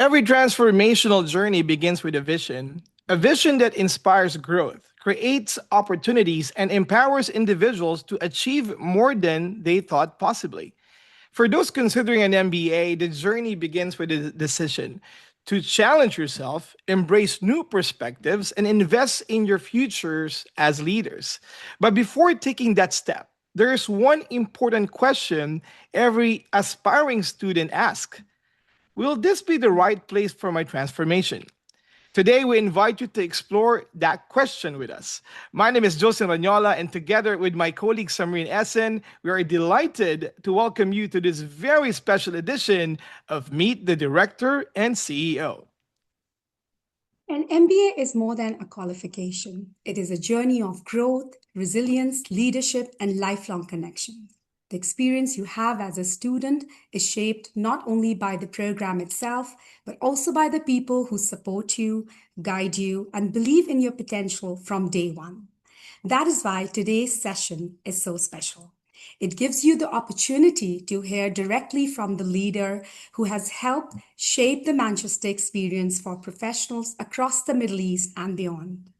Every transformational journey begins with a vision that inspires growth, creates opportunities, and empowers individuals to achieve more than they thought possibly. For those considering an MBA, the journey begins with a decision to challenge yourself, embrace new perspectives, and invest in your futures as leaders. But before taking that step, there is one important question every aspiring student asks. Will this be the right place for my transformation? Today, we invite you to explore that question with us. My name is Joseph Ranyola, and together with my colleague Samrin Essen, we are delighted to welcome you to this very special edition of Meet the Director and CEO. An MBA is more than a qualification. It is a journey of growth, resilience, leadership, and lifelong connection. The experience you have as a student is shaped not only by the program itself, but also by the people who support you, guide you, and believe in your potential from day one. That is why today's session is so special. It gives you the opportunity to hear directly from the leader who has helped shape the Manchester experience for professionals across the Middle East and beyond.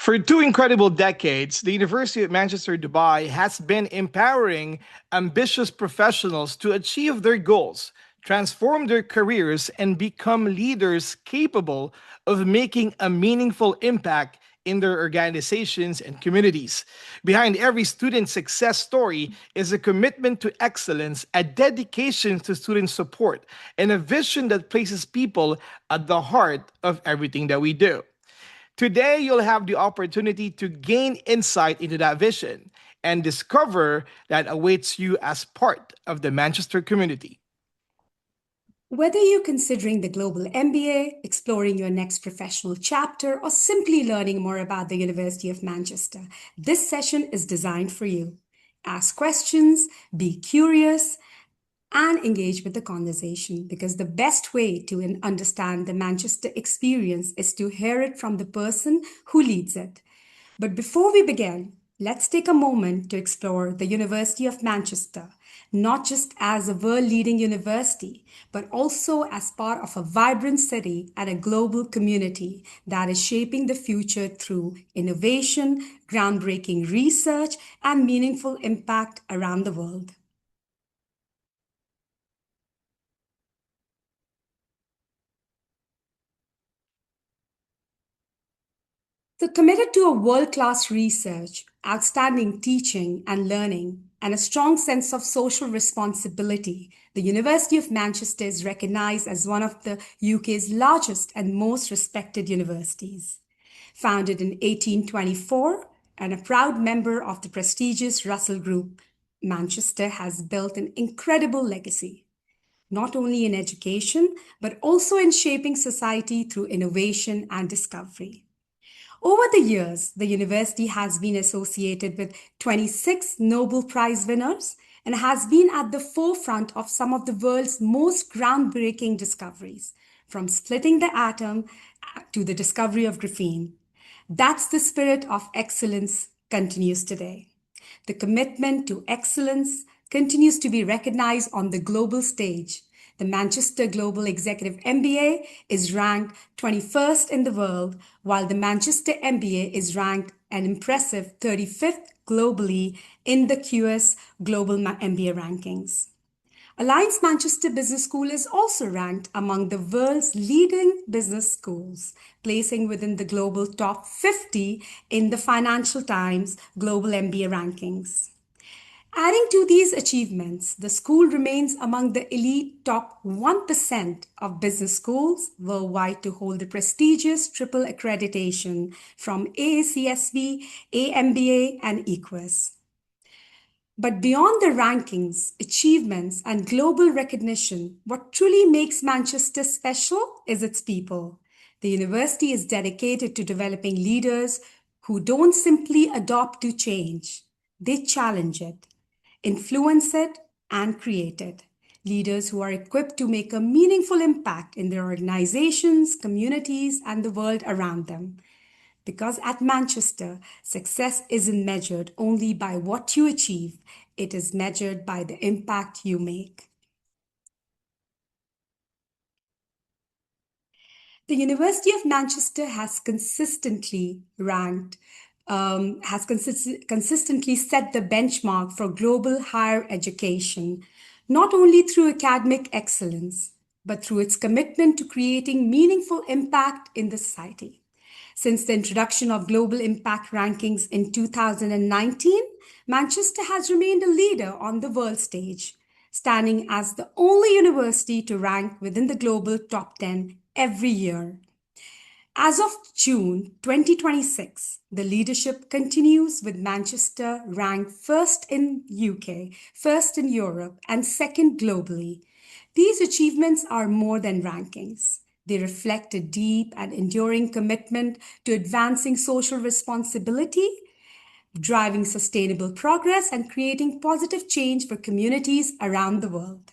For two incredible decades, the University of Manchester Dubai has been empowering ambitious professionals to achieve their goals, transform their careers, and become leaders capable of making a meaningful impact in their organizations and communities. Behind every student success story is a commitment to excellence, a dedication to student support, and a vision that places people at the heart of everything that we do. Today, you'll have the opportunity to gain insight into that vision and discover that awaits you as part of the Manchester community. Whether you're considering the global MBA, exploring your next professional chapter, or simply learning more about the University of Manchester, this session is designed for you. Ask questions, be curious, and engage with the conversation because the best way to understand the Manchester experience is to hear it from the person who leads it. But before we begin, let's take a moment to explore the University of Manchester, not just as a world leading university, but also as part of a vibrant city and a global community that is shaping the future through innovation, groundbreaking research, and meaningful impact around the world. So, committed to a world class research, outstanding teaching and learning, and a strong sense of social responsibility, the University of Manchester is recognized as one of the UK's largest and most respected universities. Founded in 1824 and a proud member of the prestigious Russell Group, Manchester has built an incredible legacy, not only in education, but also in shaping society through innovation and discovery. Over the years, the university has been associated with 26 Nobel Prize winners and has been at the forefront of some of the world's most groundbreaking discoveries, from splitting the atom to the discovery of graphene. That's the spirit of excellence continues today. The commitment to excellence continues to be recognized on the global stage. The Manchester Global Executive MBA is ranked 21st in the world, while the Manchester MBA is ranked an impressive 35th globally in the QS Global MBA rankings. Alliance Manchester Business School is also ranked among the world's leading business schools, placing within the global top 50 in the Financial Times Global MBA rankings. Adding to these achievements, the school remains among the elite top 1% of business schools worldwide to hold the prestigious triple accreditation from AACSB, AMBA, and EQUIS. But beyond the rankings, achievements, and global recognition, what truly makes Manchester special is its people. The university is dedicated to developing leaders who don't simply adopt to change, they challenge it, influence it, and create it. Leaders who are equipped to make a meaningful impact in their organizations, communities, and the world around them. Because at Manchester, success isn't measured only by what you achieve, it is measured by the impact you make. The University of Manchester has consistently ranked, consistently set the benchmark for global higher education, not only through academic excellence, but through its commitment to creating meaningful impact in the society. Since the introduction of global impact rankings in 2019, Manchester has remained a leader on the world stage, standing as the only university to rank within the global top 10 every year. As of June 2026, the leadership continues with Manchester ranked first in UK, first in Europe, and second globally. These achievements are more than rankings. They reflect a deep and enduring commitment to advancing social responsibility, driving sustainable progress, and creating positive change for communities around the world.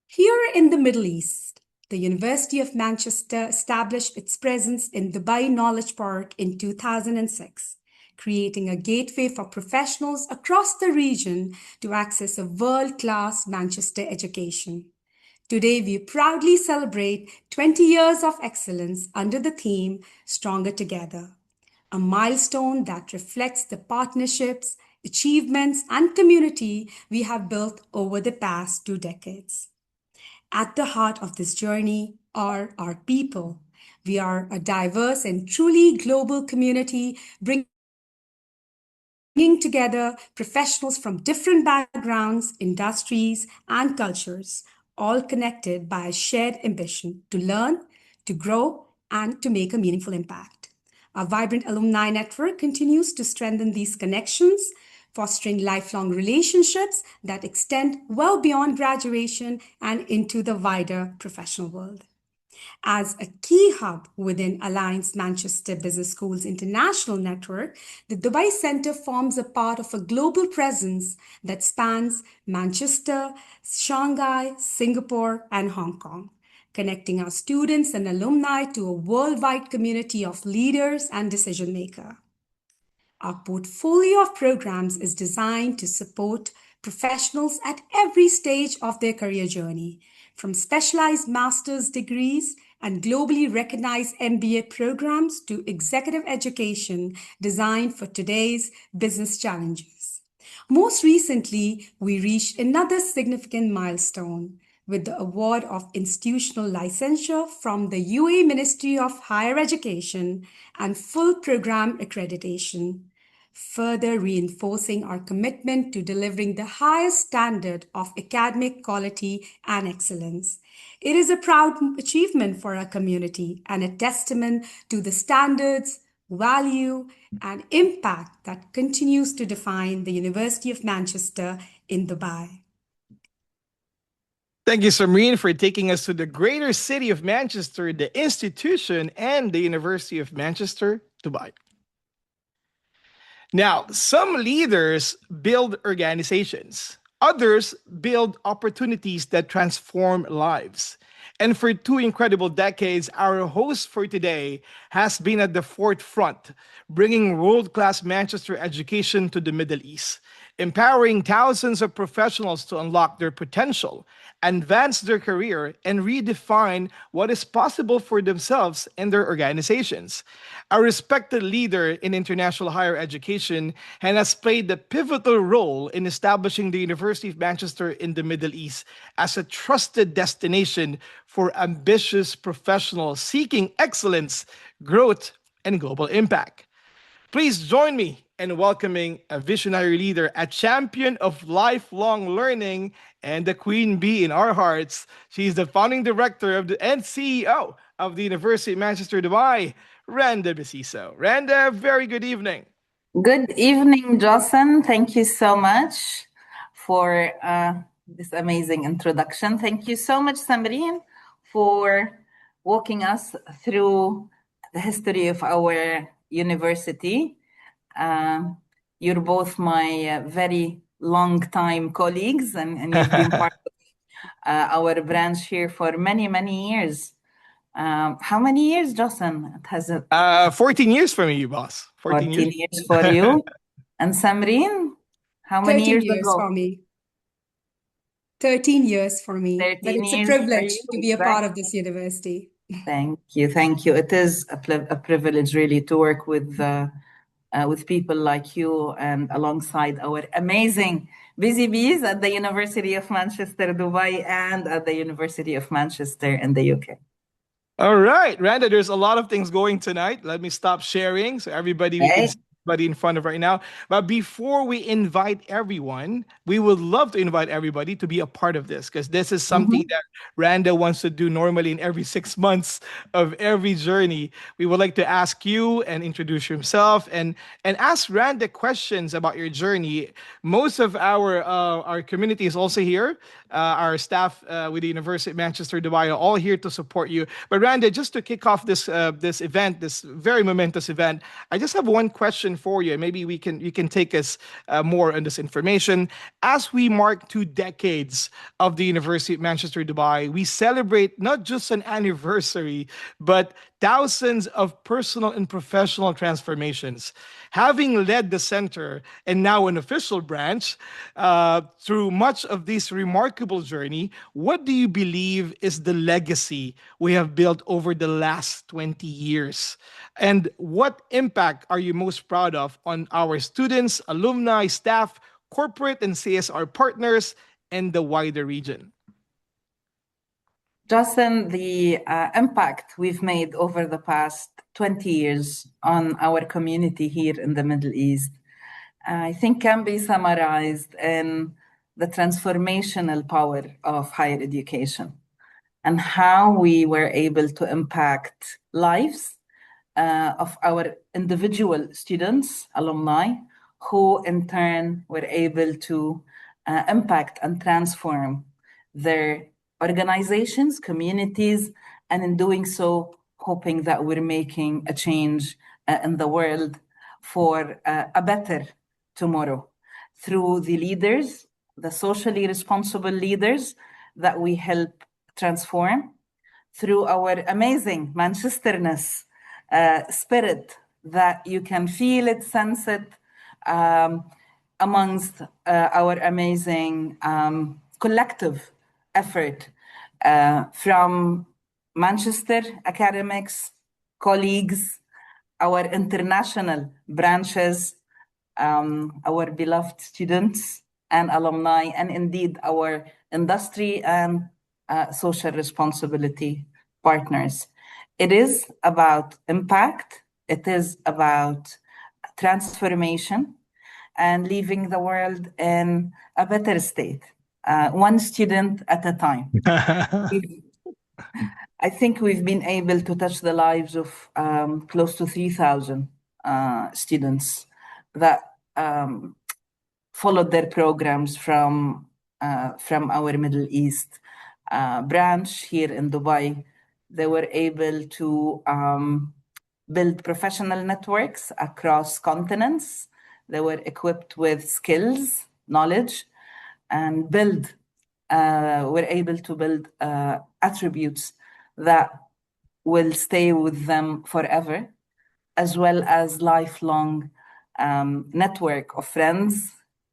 Here in the Middle East, the University of Manchester established its presence in Dubai Knowledge Park in 2006, creating a gateway for professionals across the region to access a world class Manchester education. Today, we proudly celebrate 20 years of excellence under the theme Stronger Together, a milestone that reflects the partnerships, achievements, and community we have built over the past 2 decades. At the heart of this journey are our people. We are a diverse and truly global community, bringing together professionals from different backgrounds, industries, and cultures, all connected by a shared ambition to learn, to grow, and to make a meaningful impact. Our vibrant alumni network continues to strengthen these connections, fostering lifelong relationships that extend well beyond graduation and into the wider professional world. As a key hub within Alliance Manchester Business Schools International Network, the Dubai Center forms a part of a global presence that spans Manchester, Shanghai, Singapore, and Hong Kong, connecting our students and alumni to a worldwide community of leaders and decision makers. Our portfolio of programs is designed to support professionals at every stage of their career journey, from specialized master's degrees and globally recognized MBA programs to executive education designed for today's business challenges. Most recently, we reached another significant milestone with the award of institutional licensure from the UAE Ministry of Higher Education and full program accreditation, further reinforcing our commitment to delivering the highest standard of academic quality and excellence. It is a proud achievement for our community and a testament to the standards, value, and impact that continues to define the University of Manchester in Dubai. Thank you, Samreen, for taking us to the greater city of Manchester, the institution, and the University of Manchester, Dubai. Now, some leaders build organizations, others build opportunities that transform lives. And for 2 incredible decades, our host for today has been at the forefront, bringing world class Manchester education to the Middle East, empowering thousands of professionals to unlock their potential, advance their career, and redefine what is possible for themselves and their organizations. A respected leader in international higher education and has played a pivotal role in establishing the University of Manchester in the Middle East as a trusted destination for ambitious professionals seeking excellence, growth, and global impact. Please join me in welcoming a visionary leader, a champion of lifelong learning, and the queen bee in our hearts. She's the founding director of and CEO of the University of Manchester, Dubai, Randa Bessiso. Randa, very good evening. Good evening, Jocelyn. Thank you so much for this amazing introduction. Thank you so much, Samreen, for walking us through the history of our university. You're both my very long time colleagues, and you've been part of our branch here for many, many years. How many years, Jocelyn? It has 14 years for me, boss. 14 14 years. years for you. And Samreen, how many 13 years years ago? for me. 13 years for me, but 13 it's a years for privilege you, to be a part of exactly. this university. Thank you, thank you. It is a privilege really to work with people like you and alongside our amazing busy bees at the University of Manchester, Dubai, and at the University of Manchester in the UK. All right, Randa, there's a lot of things going tonight. Let me stop sharing so everybody we can Hey, see everybody in front of right now. But before we invite everyone, we would love to invite everybody to be a part of this because this is something mhm. that Randa wants to do normally in every 6 months of every journey. We would like to ask you and introduce yourself and ask Randa questions about your journey. Most of our community is also here. Our staff with the University of Manchester, Dubai, are all here to support you. But Randa, just to kick off this event, this very momentous event, I just have one question for you, and maybe you can take us more on this information. As we mark 2 decades of the University of Manchester, Dubai, we celebrate not just an anniversary, but thousands of personal and professional transformations. Having led the center and now an official branch through much of this remarkable journey, what do you believe is the legacy we have built over the last 20 years? And what impact are you most proud of on our students, alumni, staff, corporate and CSR partners, and the wider region? Justin, the impact we've made over the past 20 years on our community here in the Middle East, I think can be summarized in the transformational power of higher education and how we were able to impact lives of our individual students, alumni, who in turn were able to impact and transform their organizations, communities, and in doing so, hoping that we're making a change in the world for a better tomorrow through the leaders, the socially responsible leaders that we help transform through our amazing Manchesterness spirit that you can feel it, sense it um, amongst our amazing collective effort from Manchester academics, colleagues, our international branches, our beloved students and alumni, and indeed our industry and social responsibility partners. It is about impact, it is about transformation, and leaving the world in a better state, one student at a time. I think we've been able to touch the lives of close to 3,000 students that followed their programs from our Middle East branch here in Dubai. They were able to build professional networks across continents. They were equipped with skills, knowledge, and were able to build attributes that will stay with them forever, as well as lifelong network of friends,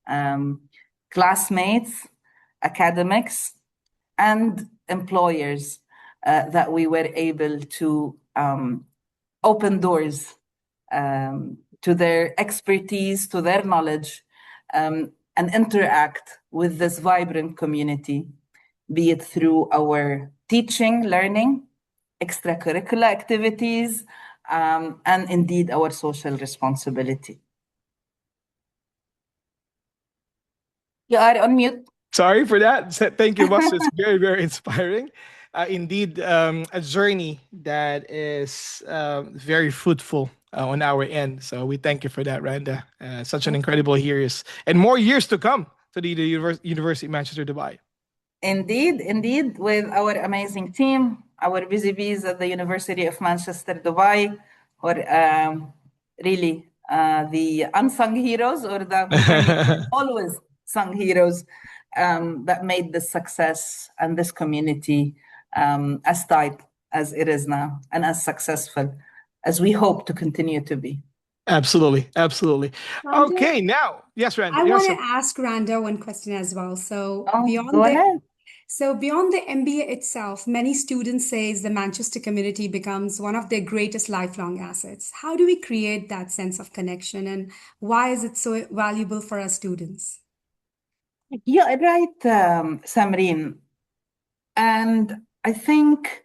um, classmates, academics, and employers that we were able to open doors to their expertise, to their knowledge, and interact with this vibrant community, be it through our teaching, learning, extracurricular activities, and indeed our social responsibility. You are on mute. Sorry for that. Thank you, boss. It's very, very inspiring. Indeed, a journey that is very fruitful on our end. So we thank you for that, Randa. Such an incredible years and more years to come to the University of Manchester, Dubai. Indeed, with our amazing team, our busy bees at the University of Manchester, Dubai, or really the unsung heroes, or the for me always sung heroes that made this success and this community as tight as it is now and as successful as we hope to continue to be. Absolutely, absolutely. Randa, Okay, now, yes, Randa. I Yes, want sir. to ask Randa one question as well. Oh, go ahead. Beyond the MBA itself, many students says the Manchester community becomes one of their greatest lifelong assets. How do we create that sense of connection and why is it so valuable for our students? Yeah, right, Samreen. And I think,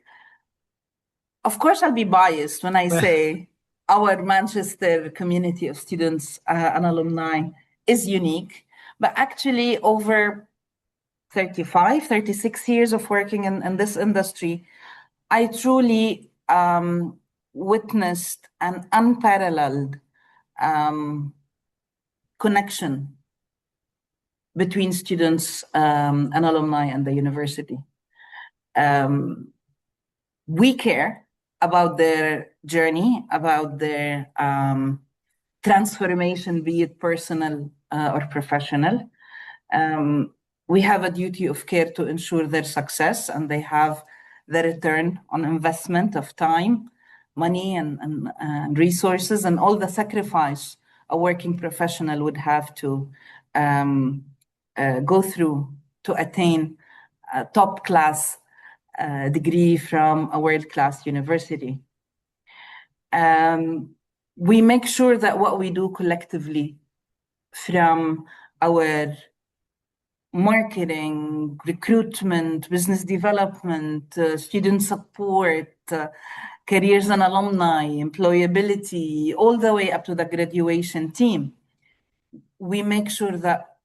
of course, I'll be biased when I say our Manchester community of students and alumni is unique. But actually, over 35, 36 years of working in this industry, I truly witnessed an unparalleled um, connection between students and alumni and the university. Um, we care about their journey, about their transformation, be it personal or professional. Um, we have a duty of care to ensure their success, and they have the return on investment of time, money, and resources, and all the sacrifice a working professional would have to go through to attain a top class degree from a world class university. Um, we make sure that what we do collectively, from our marketing, recruitment, business development, student support, careers and alumni, employability, all the way up to the graduation team, we make sure that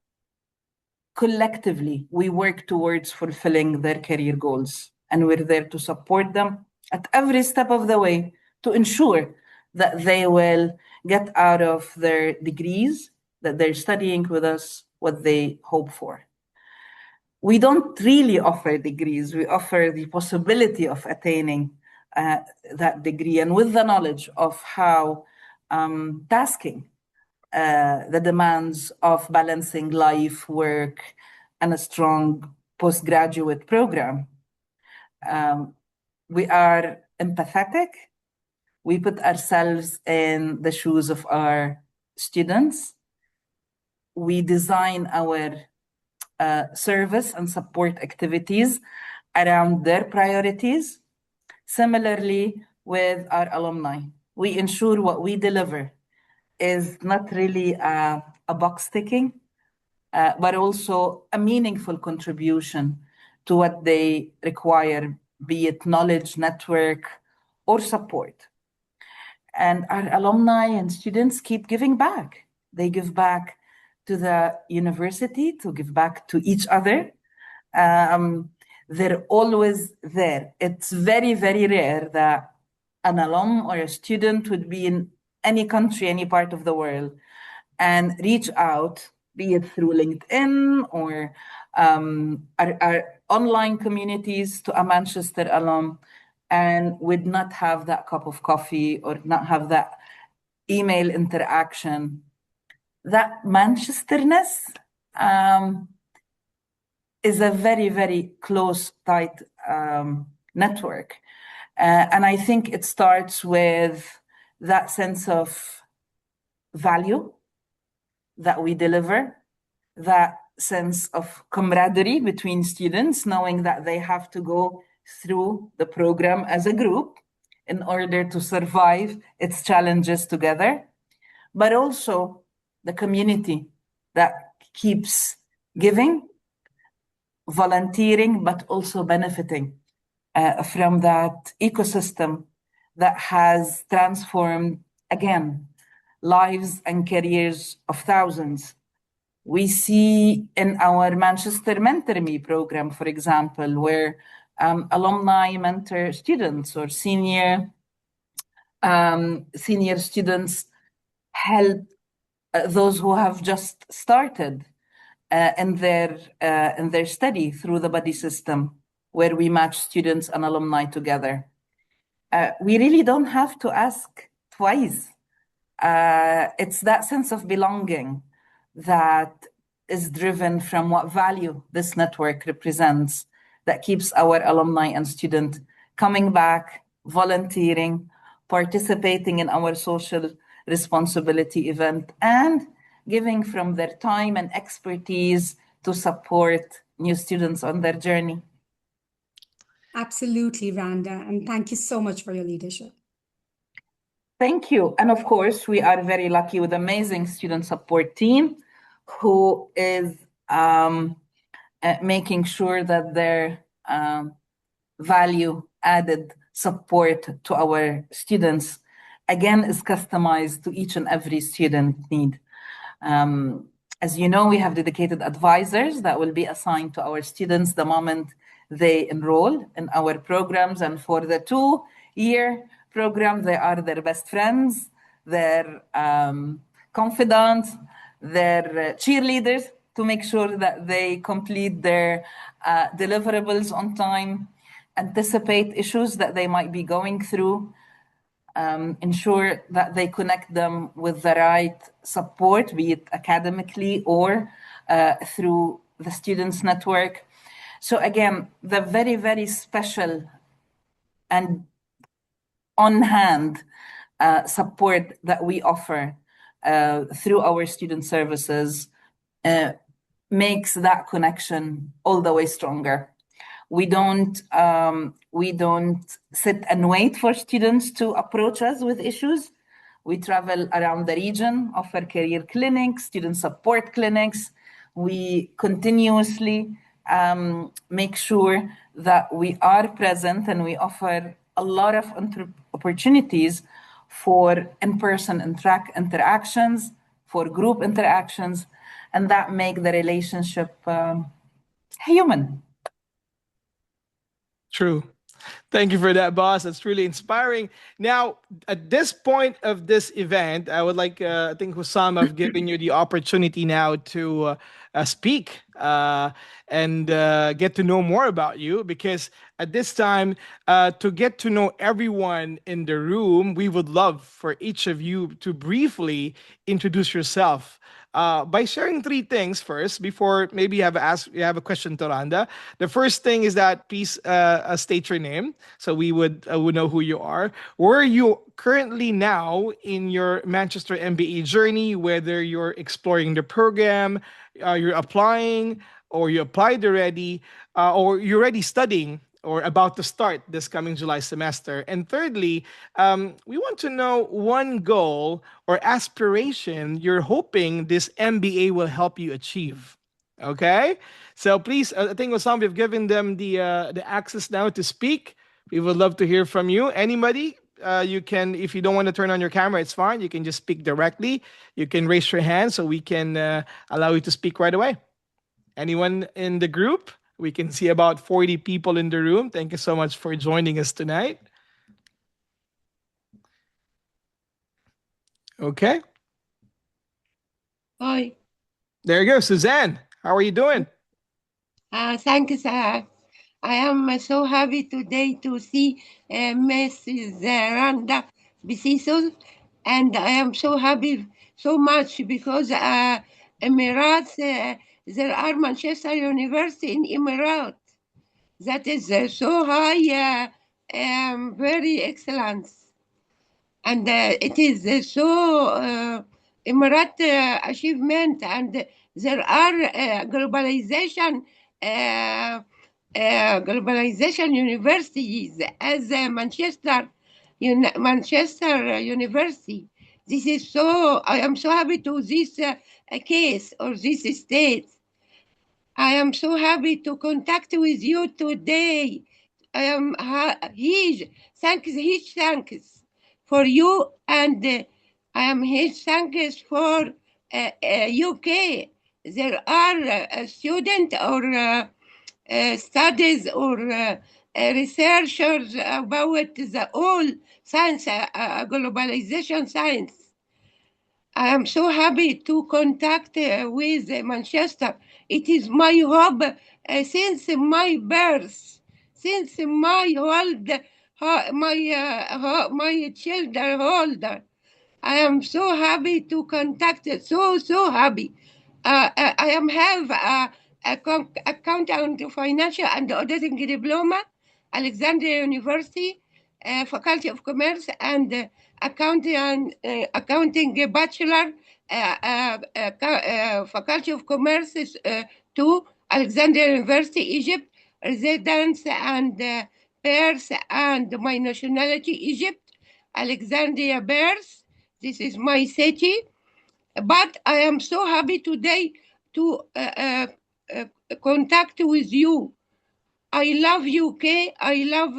collectively we work towards fulfilling their career goals. And we're there to support them at every step of the way to ensure that they will get out of their degrees, that they're studying with us what they hope for. We don't really offer degrees, we offer the possibility of attaining that degree, and with the knowledge of how tasking the demands of balancing life, work, and a strong postgraduate program. We are empathetic. We put ourselves in the shoes of our students. We design our service and support activities around their priorities. Similarly, with our alumni, we ensure what we deliver is not really a box ticking, but also a meaningful contribution to what they require, be it knowledge, network, or support. And our alumni and students keep giving back. They give back to the university, to give back to each other. They're always there. It's very, very rare that an alum or a student would be in any country, any part of the world, and reach out, be it through LinkedIn or our online communities, to a Manchester alum, and would not have that cup of coffee or not have that email interaction. That Manchesterness is a very, very close, tight network. And I think it starts with that sense of value that we deliver, that sense of camaraderie between students, knowing that they have to go through the program as a group in order to survive its challenges together, but also the community that keeps giving, volunteering, but also benefiting from that ecosystem that has transformed, again, lives and careers of thousands. We see in our Manchester Mentor Me program, for example, where alumni mentor students or senior students help those who have just started in their study through the buddy system, where we match students and alumni together. We really don't have to ask twice. It's that sense of belonging that is driven from what value this network represents that keeps our alumni and student coming back, volunteering, participating in our social responsibility event, and giving from their time and expertise to support new students on their journey. Absolutely, Randa. And thank you so much for your leadership. Thank you. And of course, we are very lucky with amazing student support team who is making sure that their value added support to our students, again, is customized to each and every student need. As you know, we have dedicated advisors that will be assigned to our students the moment they enroll in our programs. And for the 2-year program, they are their best friends, their confidants, their cheerleaders to make sure that they complete their deliverables on time, anticipate issues that they might be going through, ensure that they connect them with the right support, be it academically or through the students' network. So again, the very, very special and on-hand support that we offer through our student services makes that connection all the way stronger. We don't sit and wait for students to approach us with issues. We travel around the region, offer career clinics, student support clinics. We continuously make sure that we are present, and we offer a lot of opportunities for in-person interactions, for group interactions, and that make the relationship human. True. Thank you for that, boss. That's really inspiring. Now, at this point of this event, I would like, I think Hussam, I've given you the opportunity now to speak and get to know more about you, because at this time, to get to know everyone in the room, we would love for each of you to briefly introduce yourself by sharing three things first before maybe you have a question to Randa. The first thing is that please state your name so we would know who you are. Where are you currently now in your Manchester MBA journey? Whether you're exploring the program, you're applying, or you applied already, or you're already studying or about to start this coming July semester. And thirdly, we want to know one goal or aspiration you're hoping this MBA will help you achieve. Okay, so please, I think Osam, we've given them the access now to speak. We would love to hear from you. Anybody, you can, if you don't want to turn on your camera, it's fine. You can just speak directly. You can raise your hand so we can allow you to speak right away. Anyone in the group? We can see about 40 people in the room. Thank you so much for joining us tonight. Okay. Hi. There you go. Suzanne, how are you doing? Thanks. I am so happy today to see Mrs. Randa Bessiso, and I am so happy so much because Emirates, there are Manchester University in Emirates. That is so high, very excellent. And it is Emirat achievement, and there are globalization universities as Manchester University. This is so. I am so happy to this case or this state. I am so happy to contact with you today. I am huge thanks for you, and I am huge thanks for UK. There are students or studies or researchers about the all science, globalization science. I am so happy to contact with Manchester. It is my hope since my birth, since my my children older. I am so happy to contact it. So happy. I am have accountant financial and auditing diploma, Alexandria University. Faculty of Commerce, and accounting bachelor, Faculty of Commerce, to Alexandria University, Egypt, residence and birth and my nationality Egypt, Alexandria birth. This is my city. But I am so happy today to contact with you. I love UK. I love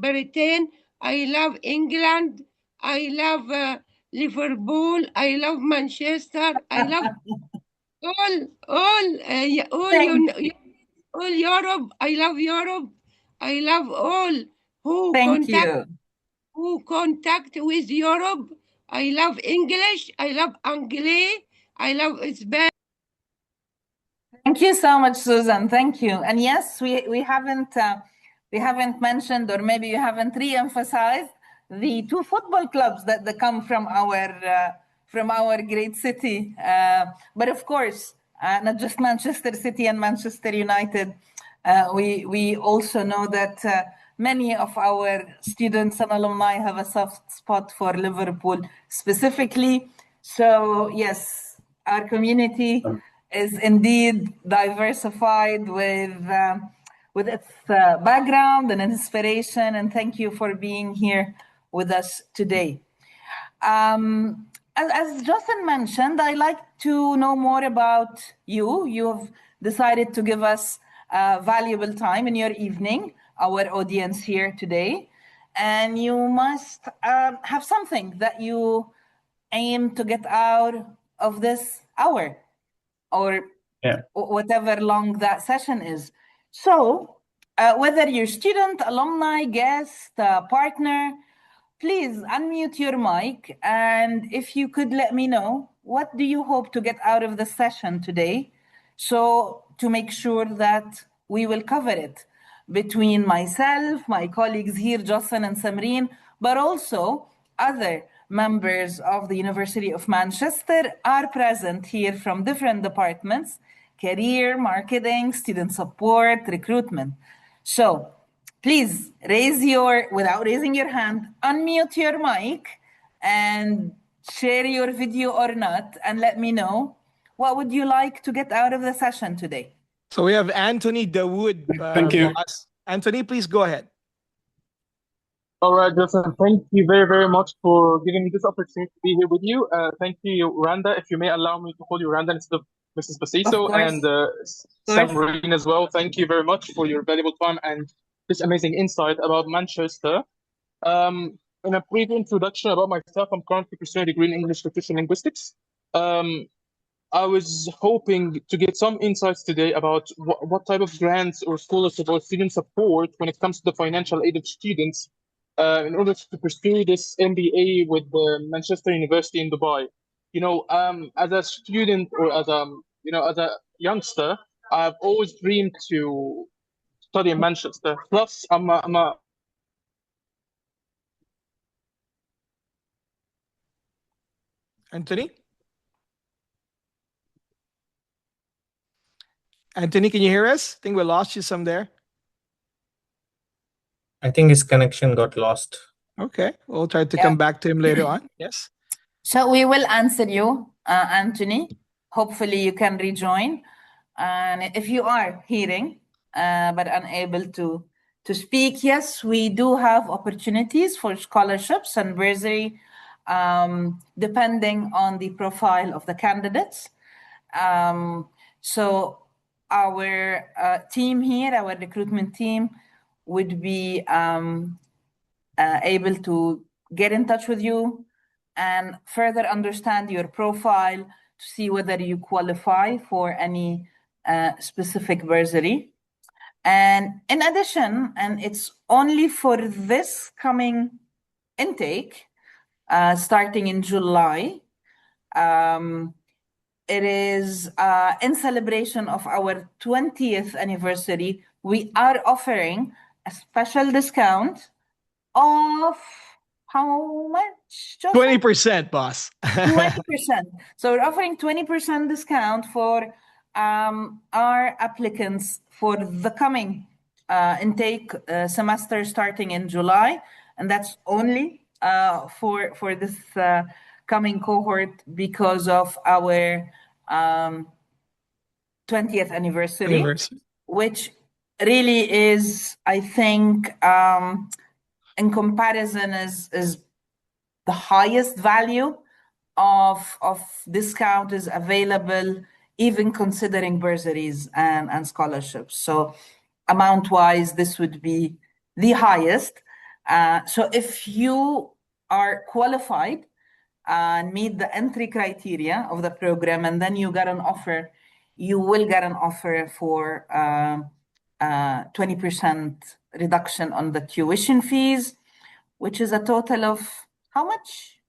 Britain. I love England. I love Liverpool. I love Manchester. I love all Thank, all Europe. I love Europe. I love all who thank contact you. with Europe. I love English. I love Anglais. I love Spanish. Thank you so much, Susan. Thank you. And yes, we haven't mentioned, or maybe you haven't re-emphasized the two football clubs that come from our great city. But of course, not just Manchester City and Manchester United. We also know that many of our students and alumni have a soft spot for Liverpool specifically. So yes, our community is indeed diversified with its background and inspiration. And thank you for being here with us today. As Justin mentioned, I'd like to know more about you. You have decided to give us valuable time in your evening, our audience here today. And you must have something that you aim to get out of this hour, or whatever long that session is. So whether you're student, alumni, guest, partner, please unmute your mic. And if you could let me know, what do you hope to get out of the session today? So to make sure that we will cover it between myself, my colleagues here, Jocelyn and Samreen, but also other members of the University of Manchester are present here from different departments: career, marketing, student support, recruitment. So please without raising your hand, unmute your mic and share your video or not, and let me know, what would you like to get out of the session today? So we have Anthony Dawood, Thank you. boss. Anthony, please go ahead. All right, Justin, thank you very, very much for giving me this opportunity to be here with you. Thank you, Randa. If you may allow me to call you Randa instead of Mrs. Bessiso, and Samreen as well. Thank you very much for your valuable time and this amazing insight about Manchester. In a brief introduction about myself, I'm currently pursuing a degree in English Literature and Linguistics. I was hoping to get some insights today about what type of grants or scholarship or student support when it comes to the financial aid of students in order to pursue this MBA with Manchester University in Dubai. You know, as a student or as a youngster, I've always dreamed to study in Manchester. Plus, I'm a Anthony? Anthony, can you hear us? I think we lost you some there. I think his connection got lost. Okay, we'll try to come back to him later on. Yes. So we will answer you, Anthony. Hopefully you can rejoin. And if you are hearing but unable to speak, yes, we do have opportunities for scholarships and bursary depending on the profile of the candidates. So our team here, our recruitment team, would be able to get in touch with you and further understand your profile to see whether you qualify for any specific bursary. And in addition, and it's only for this coming intake, starting in July, it is in celebration of our 20th anniversary, we are offering a special discount of how much? 20%, boss. 20%. So we're offering 20% discount for our applicants for the coming intake semester starting in July. and that's only for this coming cohort because of our 20th anniversary, which really is, I think, in comparison, is the highest value of discount is available, even considering bursaries and scholarships. So amount-wise, this would be the highest. So if you are qualified and meet the entry criteria of the program, and then you get an offer, you will get an offer for 20% reduction on the tuition fees, which is a total of how much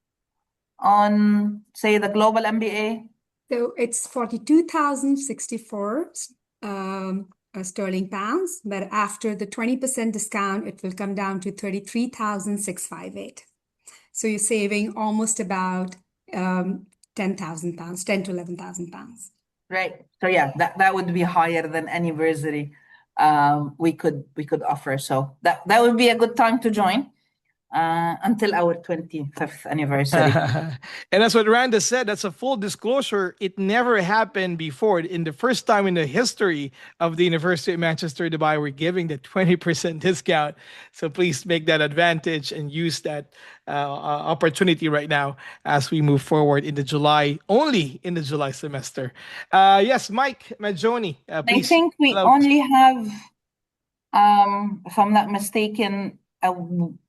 on, say, the global MBA? So it's 42,064 sterling pounds, but after the 20% discount, it will come down to 33,658. So you're saving almost about 10,000 pounds, 10 to 11,000 pounds. Right. So yeah, that would be higher than any bursary we could offer. So that would be a good time to join until our 25th anniversary. And that's what Randa said. That's a full disclosure. It never happened before. In the first time in the history of the University of Manchester, Dubai, we're giving the 20% discount. So please make that advantage and use that opportunity right now as we move forward in the July, only in the July semester. Yes, Mike Majoni, please. I think we only have, if I'm not mistaken, a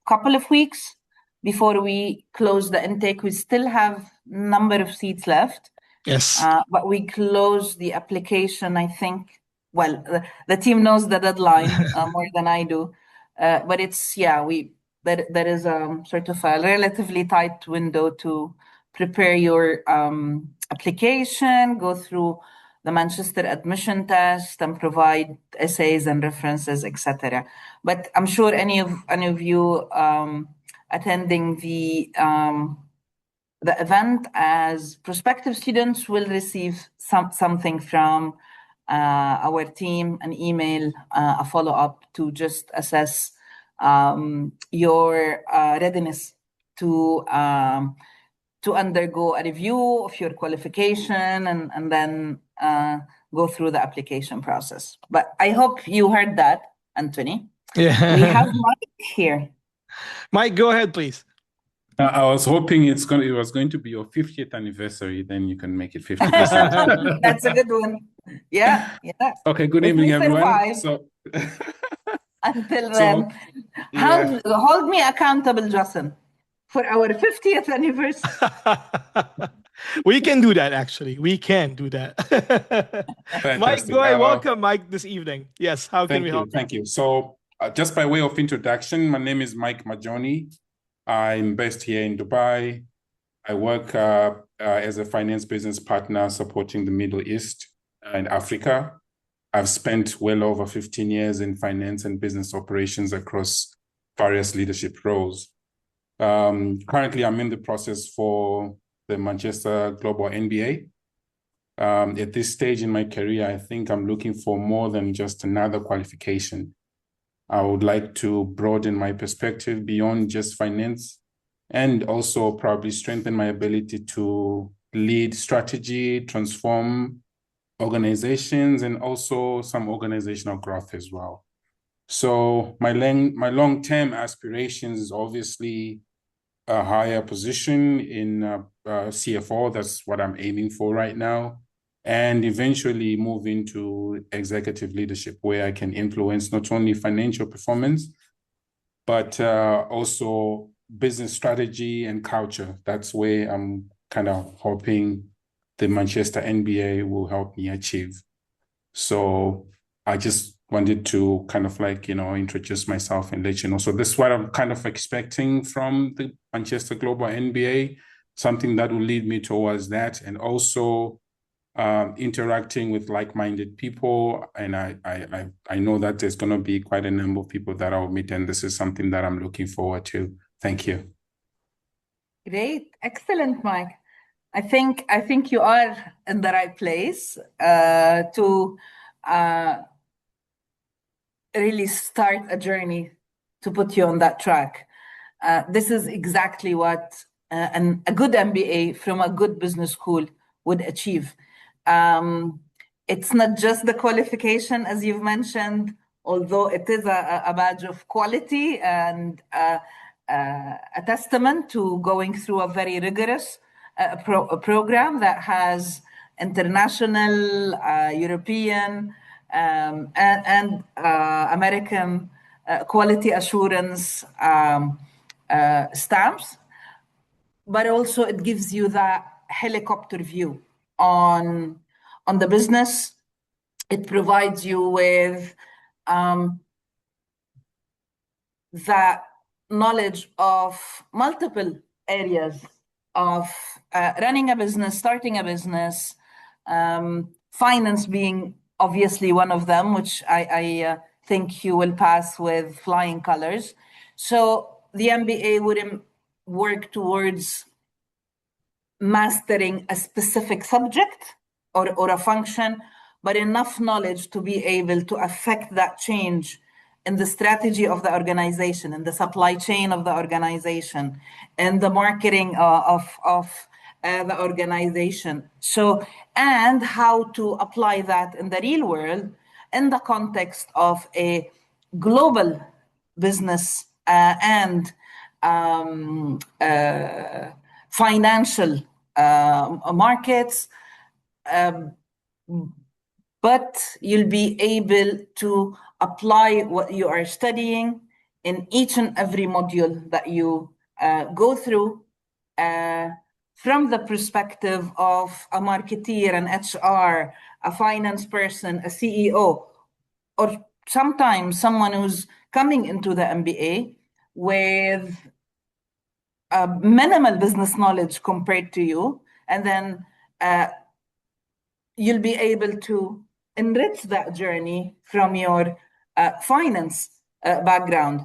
couple of weeks before we close the intake. We still have number of seats left. Yes. But we close the application, I think. Well, the team knows the deadline more than I do. But it's, yeah, there is sort of a relatively tight window to prepare your application, go through the Manchester admission test, and provide essays and references, etc. But I'm sure any of you attending the event as prospective students will receive something from our team, an email, a follow-up to just assess your readiness to undergo a review of your qualification and then go through the application process. But I hope you heard that, Anthony. Yeah. We have Mike here. Mike, go ahead, please. I was hoping it was going to be your 50th anniversary, then you can make it 50%. That's a good one. Yeah. Okay, good evening, everyone. So until then, hold me accountable, Justin, for our 50th anniversary. We can do that, actually. We can do that. Mike, go ahead. Welcome, Mike, this evening. Yes, how can we help? Thank you. So just by way of introduction, my name is Mike Majoni. I'm based here in Dubai. I work as a finance business partner supporting the Middle East and Africa. I've spent well over 15 years in finance and business operations across various leadership roles. Currently, I'm in the process for the Manchester Global MBA. At this stage in my career, I think I'm looking for more than just another qualification. I would like to broaden my perspective beyond just finance and also probably strengthen my ability to lead strategy, transform organizations, and also some organizational growth as well. So my long-term aspirations is obviously a higher position in CFO. That's what I'm aiming for right now. And eventually move into executive leadership where I can influence not only financial performance, but also business strategy and culture. That's where I'm kind of hoping the Manchester NBA will help me achieve. So I just wanted to kind of introduce myself and let you know. So this is what I'm kind of expecting from the Manchester Global NBA, something that will lead me towards that, and also interacting with like-minded people. And I know that there's going to be quite a number of people that I'll meet, and this is something that I'm looking forward to. Thank you. Great. Excellent, Mike. I think you are in the right place to really start a journey to put you on that track. This is exactly what a good MBA from a good business school would achieve. It's not just the qualification, as you've mentioned, although it is a badge of quality and a testament to going through a very rigorous a program that has international, European, and American quality assurance stamps, but also it gives you that helicopter view on the business. It provides you with the knowledge of multiple areas of running a business, starting a business, finance being obviously one of them, which I think you will pass with flying colors. So the MBA would work towards mastering a specific subject or a function, but enough knowledge to be able to affect that change in the strategy of the organization, in the supply chain of the organization, and the marketing of the organization. So, and how to apply that in the real world in the context of a global business and financial markets, but you'll be able to apply what you are studying in each and every module that you go through from the perspective of a marketeer, an HR, a finance person, a CEO, or sometimes someone who's coming into the MBA with minimal business knowledge compared to you, and then you'll be able to enrich that journey from your finance background.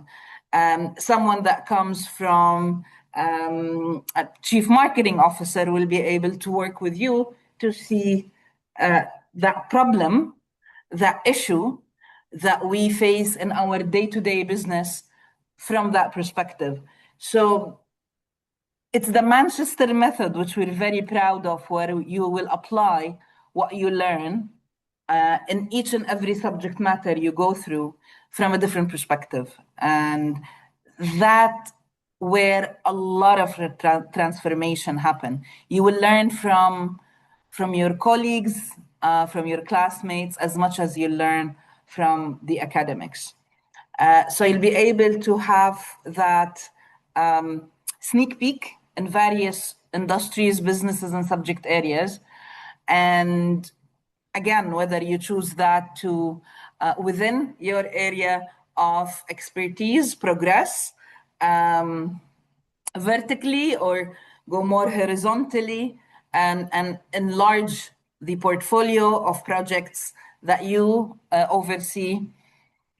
Someone that comes from a chief marketing officer will be able to work with you to see that problem, that issue that we face in our day-to-day business from that perspective. So it's the Manchester method, which we're very proud of, where you will apply what you learn in each and every subject matter you go through from a different perspective. And that where a lot of transformation happen. You will learn from your colleagues, from your classmates, as much as you learn from the academics. So you'll be able to have that sneak peek in various industries, businesses, and subject areas. And again, whether you choose that to within your area of expertise, progress vertically or go more horizontally and enlarge the portfolio of projects that you oversee,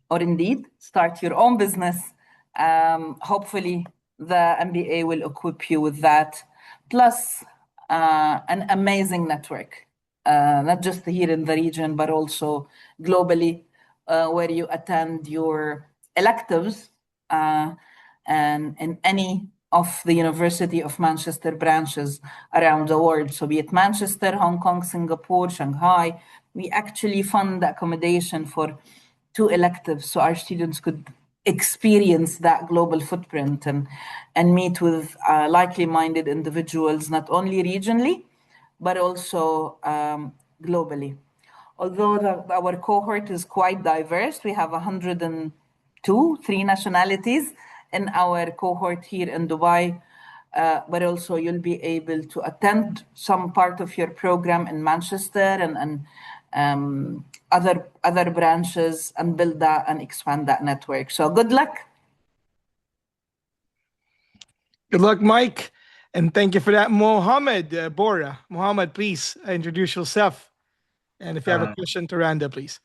or indeed start your own business. Hopefully the MBA will equip you with that, plus an amazing network, not just here in the region, but also globally, where you attend your electives and in any of the University of Manchester branches around the world. So be it Manchester, Hong Kong, Singapore, Shanghai, we actually fund accommodation for 2 electives so our students could experience that global footprint and meet with likely minded individuals, not only regionally, but also globally. Although our cohort is quite diverse, we have 102, 3 nationalities in our cohort here in Dubai, but also you'll be able to attend some part of your program in Manchester and other branches and build that and expand that network. So good luck. Good luck, Mike. And thank you for that, Mohammed Bora. Mohammed, please introduce yourself. And if you have a question to Randa, please.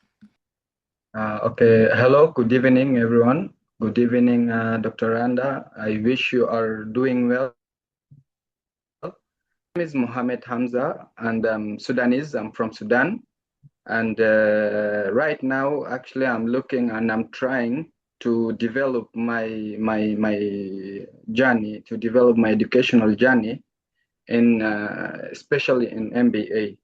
Okay. Hello. Good evening, everyone. Good evening, Dr. Randa. I wish you are doing well. My name is Mohammed Hamza, and I'm Sudanese. I'm from Sudan. And right now, actually, I'm looking and I'm trying to develop my journey, to develop my educational journey in especially in MBA.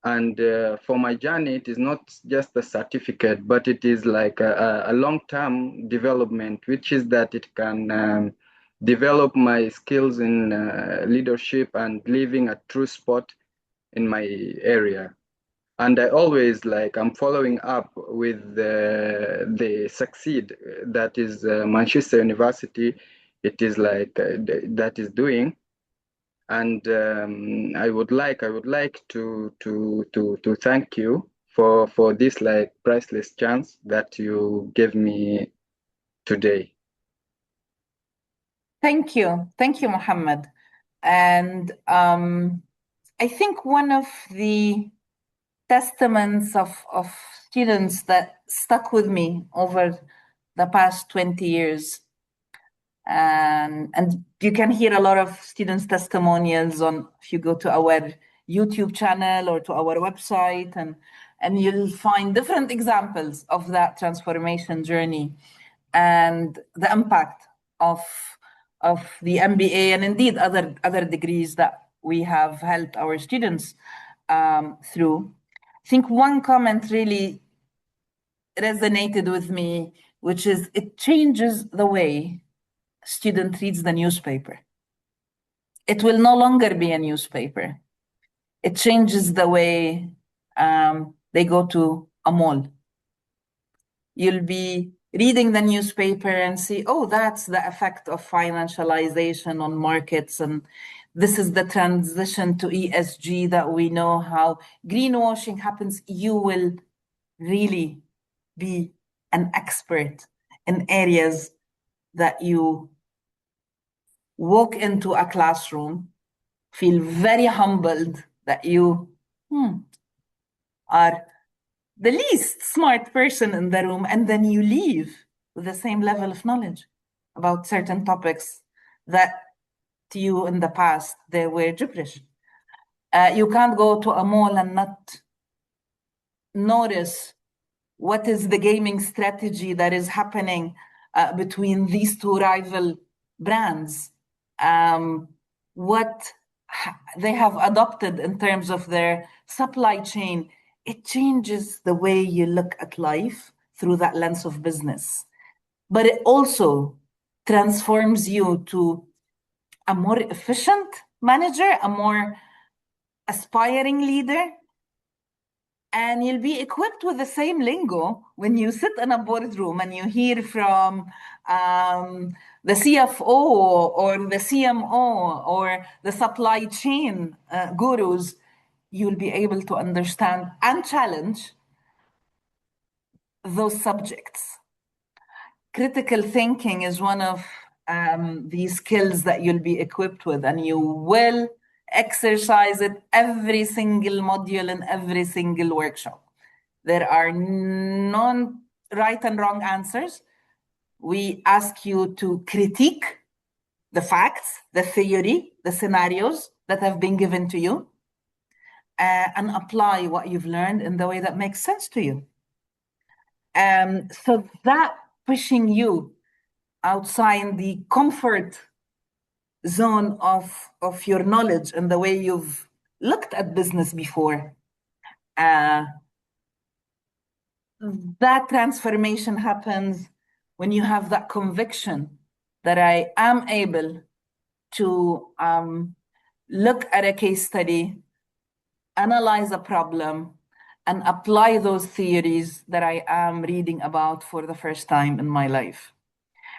And for my journey, it is not just a certificate, but it is like a long-term development, which is that it can develop my skills in leadership and leaving a true spot in my area. And I always I'm following up with the Succeed, that is Manchester University. It is that is doing, and I would like to thank you for this priceless chance that you gave me today. Thank you, Mohammed. And I think one of the testaments of students that stuck with me over the past 20 years, and you can hear a lot of students' testimonials on, if you go to our YouTube channel or to our website, and you'll find different examples of that transformation journey and the impact of the MBA and indeed other degrees that we have helped our students through. I think one comment really resonated with me, which is it changes the way a student reads the newspaper. It will no longer be a newspaper. It changes the way they go to a mall. You'll be reading the newspaper and see, oh, that's the effect of financialization on markets. And this is the transition to ESG that we know how greenwashing happens. You will really be an expert in areas that you walk into a classroom, feel very humbled that you are the least smart person in the room, and then you leave with the same level of knowledge about certain topics that to you in the past they were gibberish. You can't go to a mall and not notice what is the gaming strategy that is happening between these two rival brands, what they have adopted in terms of their supply chain. It changes the way you look at life through that lens of business. But it also transforms you to a more efficient manager, a more aspiring leader, and you'll be equipped with the same lingo when you sit in a boardroom and you hear from the CFO or the CMO or the supply chain gurus. You'll be able to understand and challenge those subjects. Critical thinking is one of these skills that you'll be equipped with, and you will exercise it every single module in every single workshop. There are no right and wrong answers. We ask you to critique the facts, the theory, the scenarios that have been given to you, and apply what you've learned in the way that makes sense to you. So that pushing you outside the comfort zone of your knowledge and the way you've looked at business before, that transformation happens when you have that conviction that I am able to look at a case study, analyze a problem, and apply those theories that I am reading about for the first time in my life.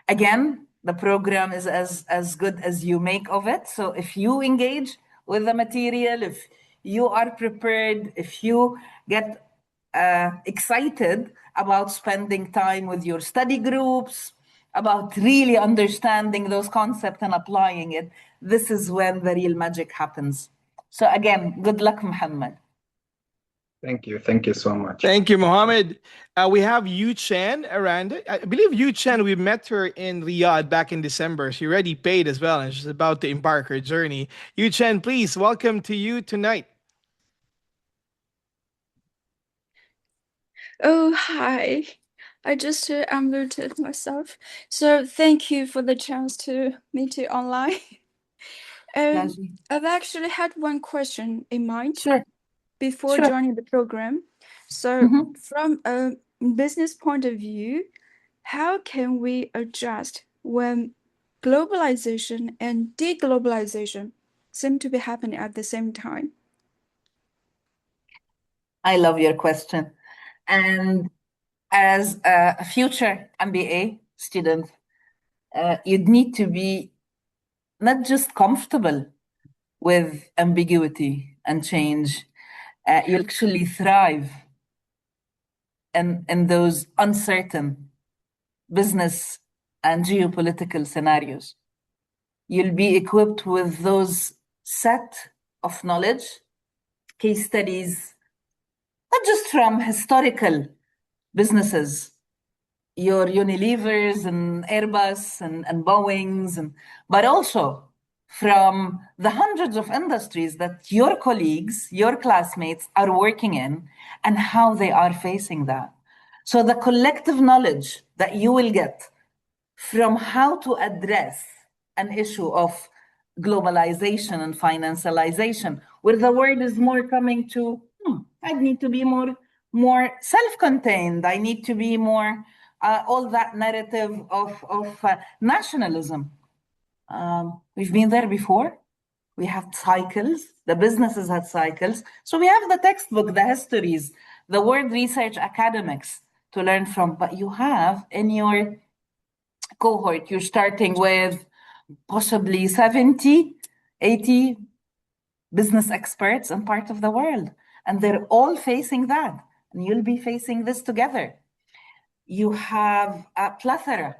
Again, the program is as good as you make of it. So if you engage with the material, if you are prepared, if you get excited about spending time with your study groups, about really understanding those concepts and applying it, this is when the real magic happens. So again, good luck, Muhammad. Thank you. Thank you so much. Thank you, Mohammed. We have Yu Chen, Randa. I believe Yu Chen, we met her in Riyadh back in December. She already paid as well, and she's about to embark her journey. Yu Chen, please, welcome to you tonight. Oh, hi. I just unmuted myself. So thank you for the chance to meet you online. Pleasure. I've actually had one question in mind Sure. before Sure. joining the program. So from a business point of view, how can we adjust when globalization and deglobalization seem to be happening at the same time? I love your question. And as a future MBA student, you'd need to be not just comfortable with ambiguity and change, you'll actually thrive in those uncertain business and geopolitical scenarios. You'll be equipped with those set of knowledge, case studies, not just from historical businesses, your Unilevers and Airbus and Boeings, but also from the hundreds of industries that your colleagues, your classmates are working in and how they are facing that. So the collective knowledge that you will get from how to address an issue of globalization and financialization, where the world is more coming to, I need to be more self-contained. I need to be more all that narrative of nationalism. We've been there before. We have cycles. The businesses had cycles. So we have the textbook, the histories, the word research academics to learn from. But you have in your cohort, you're starting with possibly 70, 80 business experts in part of the world. And they're all facing that. And you'll be facing this together. You have a plethora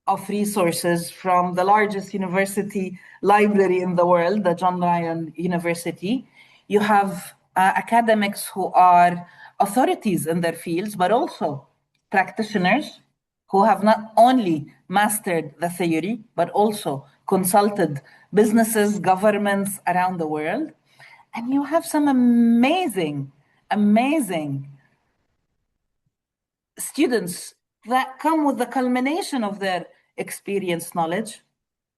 of resources from the largest university library in the world, the John Ryan University. You have academics who are authorities in their fields, but also practitioners who have not only mastered the theory, but also consulted businesses, governments around the world. And you have some amazing, amazing students that come with the culmination of their experience knowledge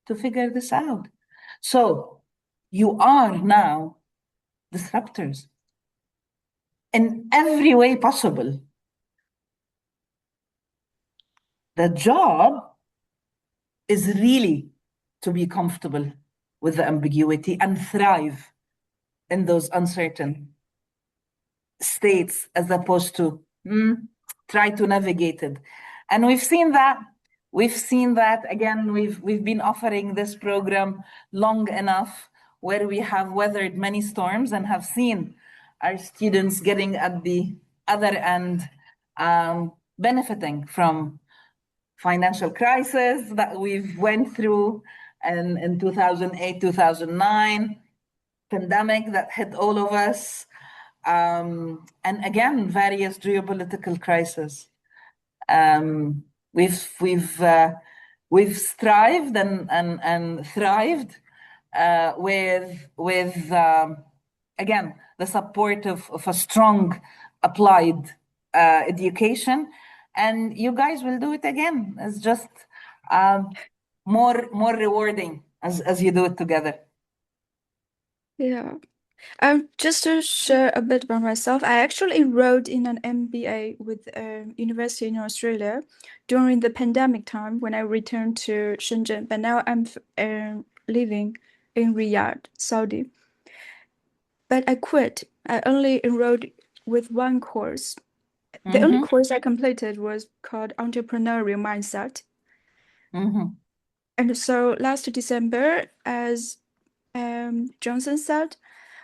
to figure this out. So you are now disruptors in every way possible. The job is really to be comfortable with the ambiguity and thrive in those uncertain states as opposed to try to navigate it. And we've seen that. We've seen that again. We've been offering this program long enough where we have weathered many storms and have seen our students getting at the other end, benefiting from financial crisis that we've went through in 2008, 2009, pandemic that hit all of us, and again, various geopolitical crises. We've strived and thrived with again the support of a strong applied education, and you guys will do it again. It's just more rewarding as you do it together. Yeah. Just to share a bit about myself, I actually enrolled in an MBA with a university in Australia during the pandemic time when I returned to Shenzhen, but now I'm living in Riyadh, Saudi. But I quit. I only enrolled with one course. The only course I completed was called Entrepreneurial Mindset. And so last December, as Johnson said,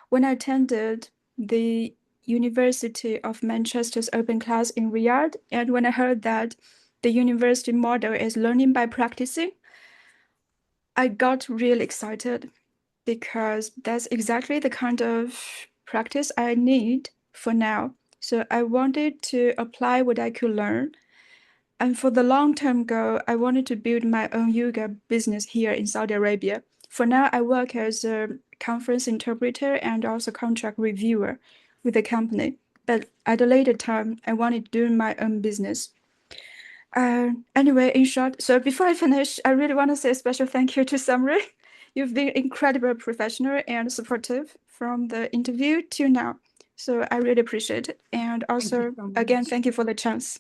when I attended the University of Manchester's open class in Riyadh, and when I heard that the university model is learning by practicing, I got really excited because that's exactly the kind of practice I need for now. So I wanted to apply what I could learn. And for the long-term goal, I wanted to build my own yoga business here in Saudi Arabia. For now, I work as a conference interpreter and also contract reviewer with the company. But at a later time, I wanted to do my own business. Anyway, in short, so before I finish, I really want to say a special thank you to Samri. You've been incredibly professional and supportive from the interview to now. So I really appreciate it. And also, again, thank you for the chance.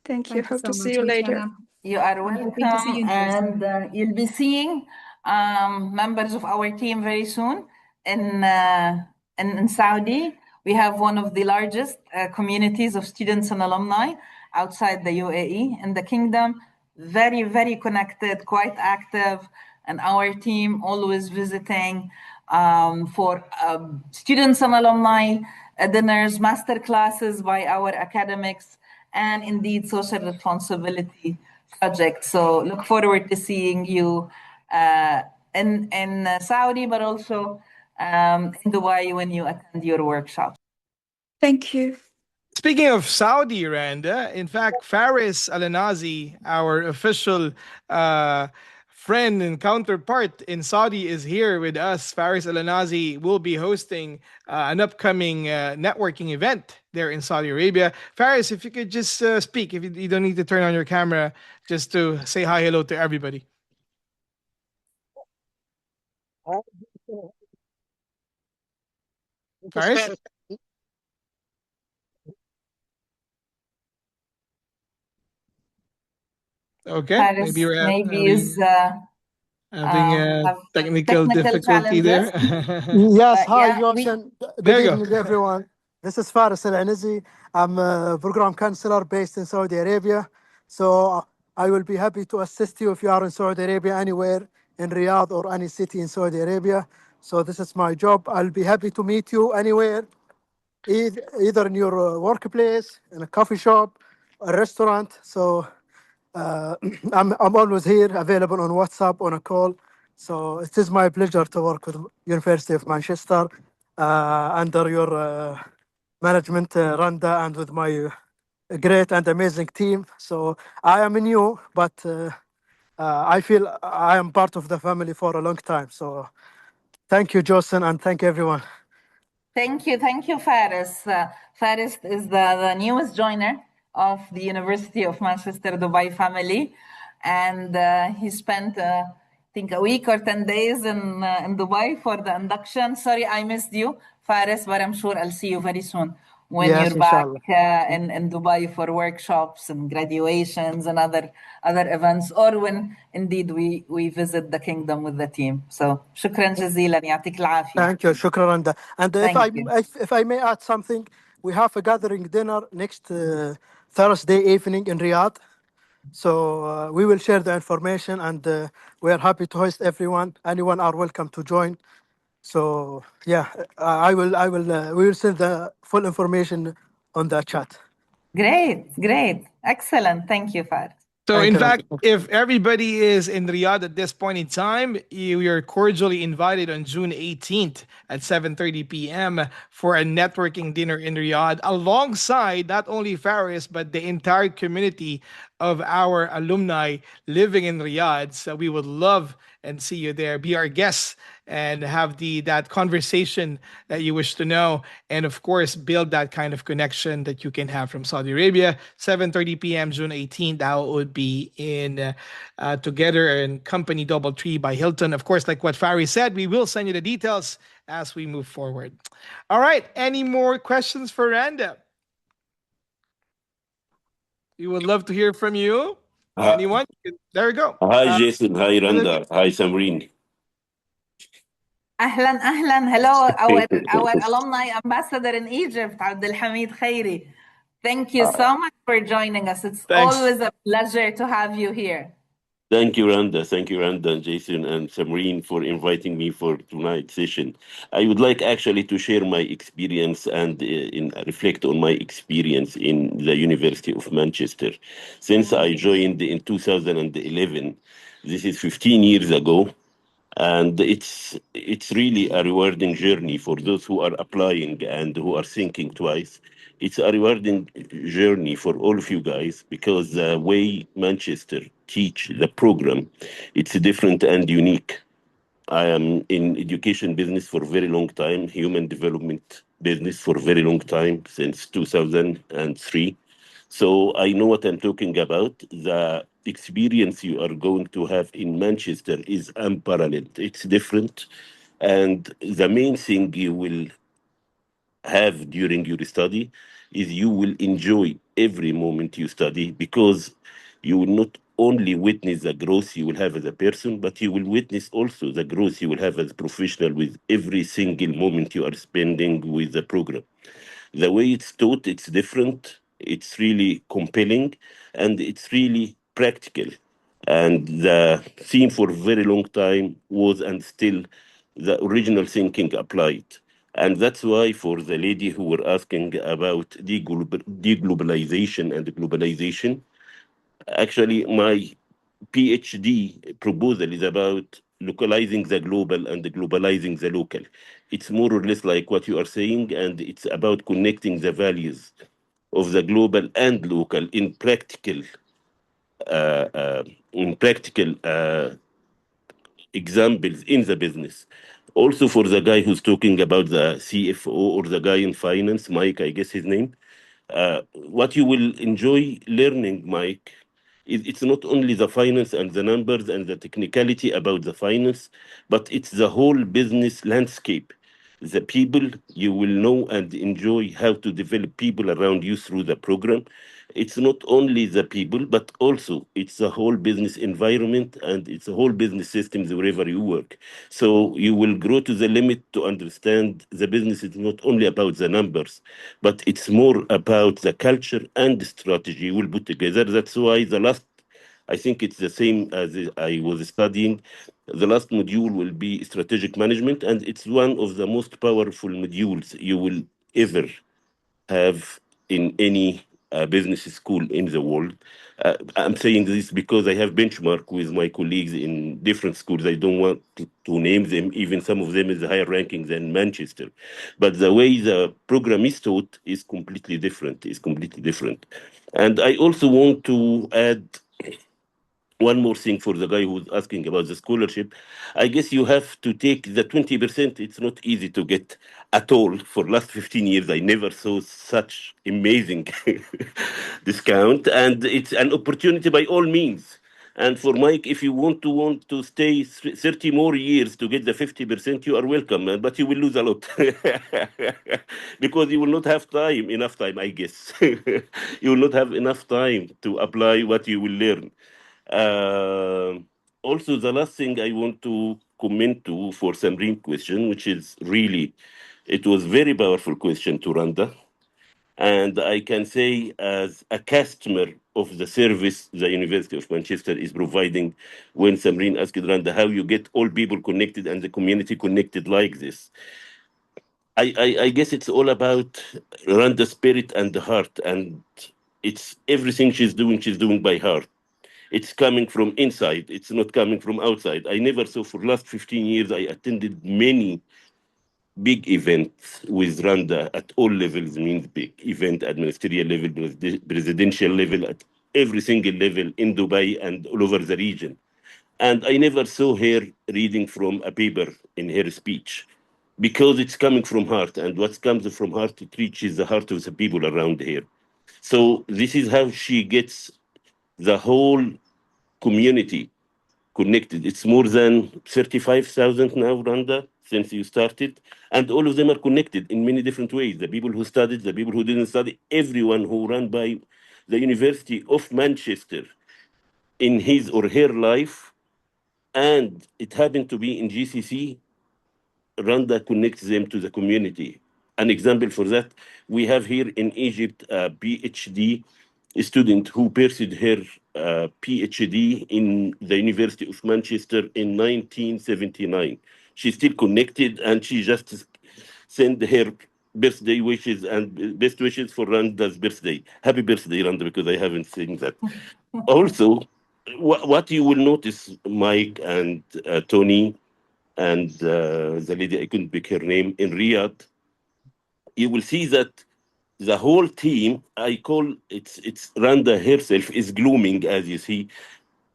Thank you. Hope to see you later. You are welcome, and you'll be seeing members of our team very soon in Saudi. We have one of the largest communities of students and alumni outside the UAE in the kingdom. Very, very connected, quite active, and our team always visiting for students and alumni dinners, master classes by our academics, and indeed social responsibility projects. So look forward to seeing you in Saudi, but also in Dubai when you attend your workshops. Thank you. Speaking of Saudi, Randa, in fact, Faris Al-Anazi, our official friend and counterpart in Saudi, is here with us. Faris Al-Anazi will be hosting an upcoming networking event there in Saudi Arabia. Faris, if you could just speak, if you don't need to turn on your camera, just to say hi, hello to everybody. Faris? Okay, Paris maybe we're maybe is having a have technical difficulty challenges. there. Yes, hi, Yeah, Johnson. There Good you go. evening, everyone. This is Faris Al Anizi. I'm a program counselor based in Saudi Arabia. So I will be happy to assist you if you are in Saudi Arabia, anywhere in Riyadh or any city in Saudi Arabia. So this is my job. I'll be happy to meet you anywhere, either in your workplace, in a coffee shop, a restaurant. So I'm always here, available on WhatsApp, on a call. So it is my pleasure to work with University of Manchester under your management, Randa, and with my great and amazing team. So I am new, but I feel I am part of the family for a long time. So thank you, Jocelyn, and thank everyone. Thank you, Faris. Faris is the newest joiner of the University of Manchester Dubai family, and he spent, I think, a week or 10 days in Dubai for the induction. Sorry, I missed you, Faris, but I'm sure I'll see you very soon when Yes, you're back inshallah. in Dubai for workshops and graduations and other events, or when indeed we visit the kingdom with the team. So, شكرا جزيلا يعطيك العافية. Thank you, shukran. And Thank you. if I may add something, we have a gathering dinner next Thursday evening in Riyadh. So we will share the information, and we are happy to host everyone. Anyone are welcome to join. So yeah, we will send the full information on the chat. Great. Excellent. Thank you, Fad. So, Thank in you. fact, if everybody is in Riyadh at this point in time, you're cordially invited on June 18th at 7:30 p.m. for a networking dinner in Riyadh, alongside not only Faris but the entire community of our alumni living in Riyadh. So we would love and see you there. Be our guests and have that conversation that you wish to know, and of course build that kind of connection that you can have from Saudi Arabia. 7:30 p.m. June 18th. That would be in Together in Company Doubletree by Hilton. Of course, like what Fari said, we will send you the details as we move forward. All right. Any more questions for Randa? We would love to hear from you. Anyone? There we go. Hi, Jason. Hi, Randa. Hi, Samreen. أهلا. Hello, our alumni ambassador in Egypt, Abdul Hamid Khairi. Thank you so much for joining us. It's always a pleasure to have you here. Thank you, Randa. Thank you, Randa and Jason and Samreen for inviting me for tonight's session. I would like actually to share my experience and reflect on my experience in the University of Manchester. Since I joined in 2011, this is 15 years ago, and it's really a rewarding journey for those who are applying and who are thinking twice. It's a rewarding journey for all of you guys because the way Manchester teach the program, it's different and unique. I am in education business for a very long time, human development business for a very long time, since 2003. So I know what I'm talking about. The experience you are going to have in Manchester is unparalleled. It's different. And the main thing you will have during your study is you will enjoy every moment you study, because you will not only witness the growth you will have as a person, but you will witness also the growth you will have as a professional with every single moment you are spending with the program. The way it's taught, it's different, it's really compelling, and it's really practical. And the theme for a very long time was, and still, the original thinking applied. And that's why, for the lady who were asking about deglobalization and globalization, actually, my PhD proposal is about localizing the global and globalizing the local. It's more or less like what you are saying, and it's about connecting the values of the global and local uh, uh, in practical examples in the business. Also, for the guy who's talking about the CFO or the guy in finance, Mike, I guess his name, what you will enjoy learning, Mike, is it's not only the finance and the numbers and the technicality about the finance, but it's the whole business landscape. The people, you will know and enjoy how to develop people around you through the program. It's not only the people, but also it's the whole business environment, and it's the whole business systems wherever you work. So you will grow to the limit to understand the business is not only about the numbers, but it's more about the culture and the strategy you will put together. That's why the last, I think it's the same as I was studying. The last module will be strategic management, and it's one of the most powerful modules you will ever have in any business school in the world. I'm saying this because I have benchmark with my colleagues in different schools. I don't want to name them, even some of them is higher ranking than Manchester. But the way the program is taught is completely different, And I also want to add one more thing for the guy who's asking about the scholarship. I guess you have to take the 20%. It's not easy to get at all. For last 15 years, I never saw such amazing discount. And it's an opportunity by all means. And for Mike, if you want to stay 30 more years to get the 50%, you are welcome, man, but you will lose a lot because you will not have enough time, I guess. You will not have enough time to apply what you will learn. Uh, Also, the last thing I want to comment to for Samreen question, which is really, it was very powerful question to Randa. And I can say, as a customer of the service the University of Manchester is providing, when Samreen asked Randa how you get all people connected and the community connected like this, I guess it's all about Randa's spirit and the heart. And it's everything she's doing by heart. It's coming from inside. It's not coming from outside. I never saw, for last 15 years, I attended many big events with Randa at all levels, means big event, administrative level, presidential level, at every single level in Dubai and all over the region. And I never saw her reading from a paper in her speech, because it's coming from heart. And what comes from heart, it reaches the heart of the people around here. So this is how she gets the whole community connected. It's more than 35,000 now, Randa, since you started. And all of them are connected in many different ways. The people who studied, the people who didn't study, everyone who ran by the University of Manchester in his or her life. And it happened to be in GCC, Randa connects them to the community. An example for that, we have here in Egypt a PhD student who pursued her PhD in the University of Manchester in 1979. She's still connected, and she just sent her birthday wishes and best wishes for Randa's birthday. Happy birthday, Randa, because I haven't seen that. Also, what you will notice, Mike and Tony, and the lady, I couldn't pick her name, in Riyadh, you will see that the whole team, I call it's Randa herself, is glooming, as you see,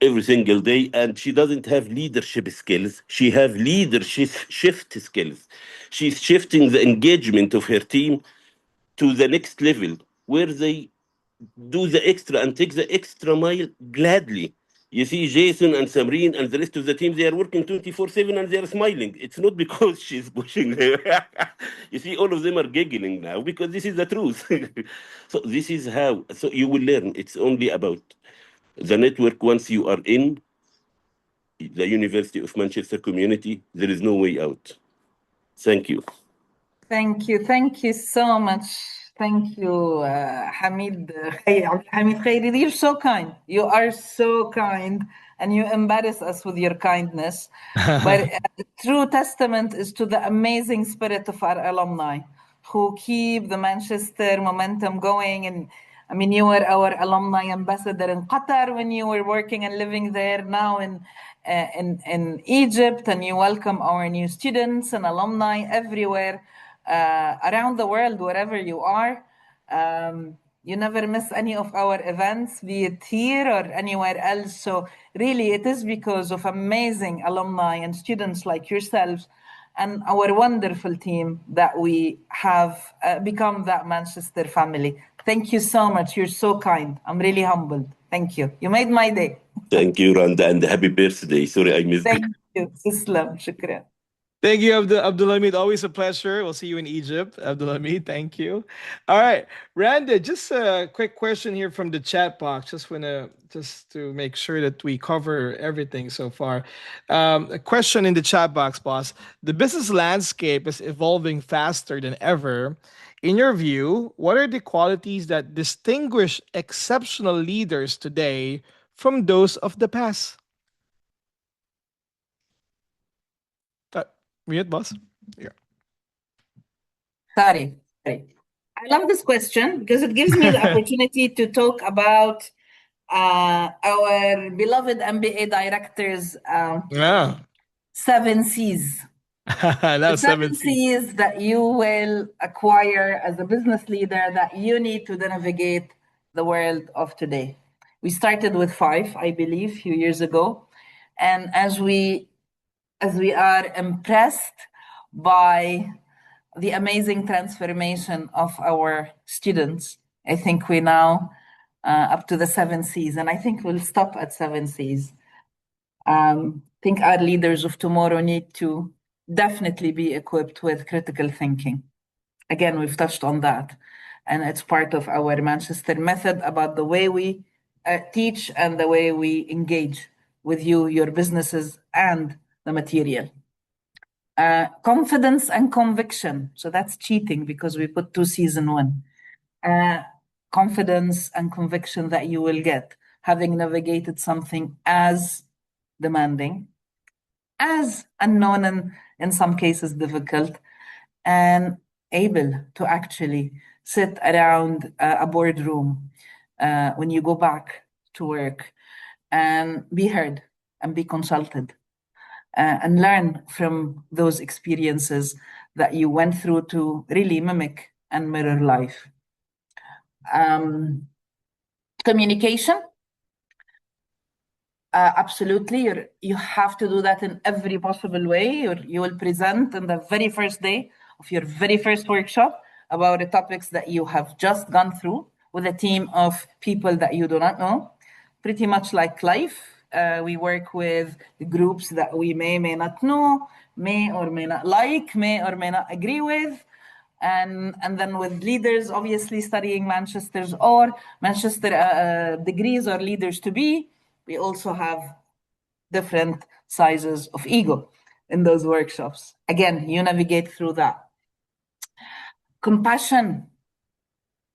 every single day, and she doesn't have leadership skills. She have leadership shift skills. She's shifting the engagement of her team to the next level, where do the extra and take the extra mile gladly. You see, Jason and Samreen and the rest of the team, they are working 24/7 and they are smiling. It's not because she's pushing her. You see, all of them are giggling now because this is the truth. So this is how. So you will learn. It's only about the network. Once you are in the University of Manchester community, there is no way out. Thank you. Thank you. Thank you so much. Thank you, Hamid Khairi. You're so kind. You are so kind. And you embarrass us with your kindness. But true testament is to the amazing spirit of our alumni who keep the Manchester momentum going. And I mean, you were our alumni ambassador in Qatar when you were working and living there. Now in Egypt, and you welcome our new students and alumni everywhere around the world, wherever you are. You never miss any of our events, be it here or anywhere else. So really, it is because of amazing alumni and students like yourselves and our wonderful team that we have become that Manchester family. Thank you so much. You're so kind. I'm really humbled. Thank you. You made my day. Thank you, Randa, and happy birthday. Sorry, I missed it. Thank you. Islam. Shukran. Thank you, Abdulhamid. Always a pleasure. We'll see you in Egypt, Abdulhamid. Thank you. All right, Randa. Just a quick question here from the chat box. Just to make sure that we cover everything so far. A question in the chat box, boss. The business landscape is evolving faster than ever. In your view, what are the qualities that distinguish exceptional leaders today from those of the past? Mute, boss. Yeah. Sorry. I love this question because it gives me the opportunity to talk about our beloved MBA directors' Yeah. 7 C's. Now The seven 17. C's that you will acquire as a business leader that you need to navigate the world of today. We started with 5, I believe, a few years ago. And as we are impressed by the amazing transformation of our students, I think we now up to the 7 C's, and I think we'll stop at 7 C's. I think our leaders of tomorrow need to definitely be equipped with critical thinking. Again, we've touched on that, and it's part of our Manchester method about the way we teach and the way we engage with you, your businesses, and the material. Confidence and conviction. So that's cheating because we put 2 C's in one. Confidence and conviction that you will get having navigated something as demanding, as unknown, and in some cases difficult, and able to actually sit around a boardroom when you go back to work and be heard and be consulted and learn from those experiences that you went through to really mimic and mirror life. Communication. Absolutely, you have to do that in every possible way. You will present on the very first day of your very first workshop about the topics that you have just gone through with a team of people that you do not know. Pretty much like life, we work with groups that we may not know, may or may not like, may or may not agree with. And then with leaders, obviously studying Manchester's or Manchester degrees or leaders to be, we also have different sizes of ego in those workshops. Again, you navigate through that. Compassion,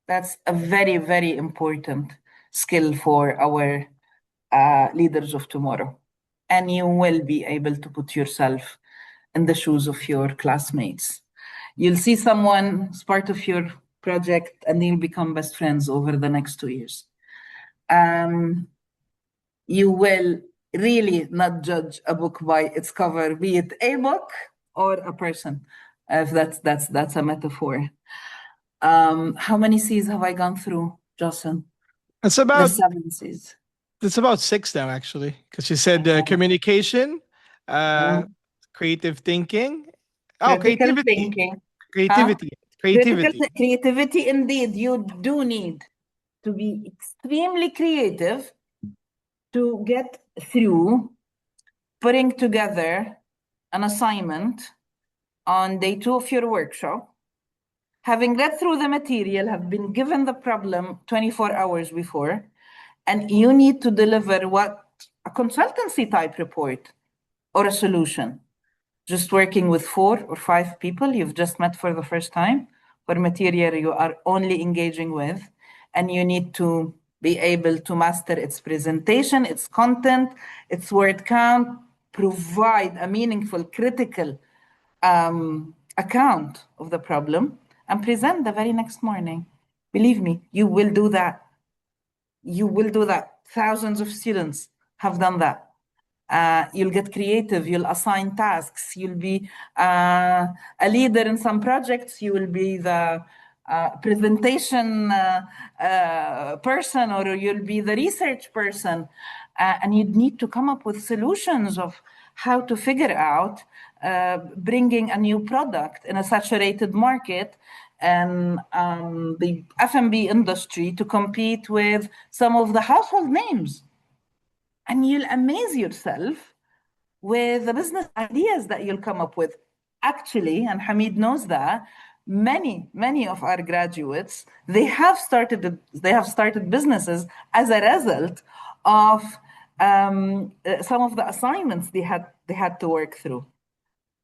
that's a very, very important skill for our leaders of tomorrow. And you will be able to put yourself in the shoes of your classmates. You'll see someone as part of your project and you'll become best friends over the next 2 years. You will really not judge a book by its cover, be it a book or a person, if that's a metaphor. How many C's have I gone through, Jocelyn? It's The about 7 C's. it's about 6 now, actually, because you said communication, creative thinking, Critical creativity, thinking. Huh? creativity, creativity. Creativity, indeed. You do need to be extremely creative to get through putting together an assignment on day 2 of your workshop, having read through the material, have been given the problem 24 hours before, and you need to deliver what a consultancy type report or a solution. Just working with 4 or 5 people you've just met for the first time, for material you are only engaging with, and you need to be able to master its presentation, its content, its word count, provide a meaningful, critical account of the problem, and present the very next morning. Believe me, you will do that. You will do that. Thousands of students have done that. You'll get creative, you'll assign tasks, you'll be a leader in some projects, you will be the presentation person, or you'll be the research person. And you'd need to come up with solutions of how to figure out bringing a new product in a saturated market and the F&B industry to compete with some of the household names. And you'll amaze yourself with the business ideas that you'll come up with. Actually, and Hamid knows that, many of our graduates, they have started businesses as a result of some of the assignments they had to work through.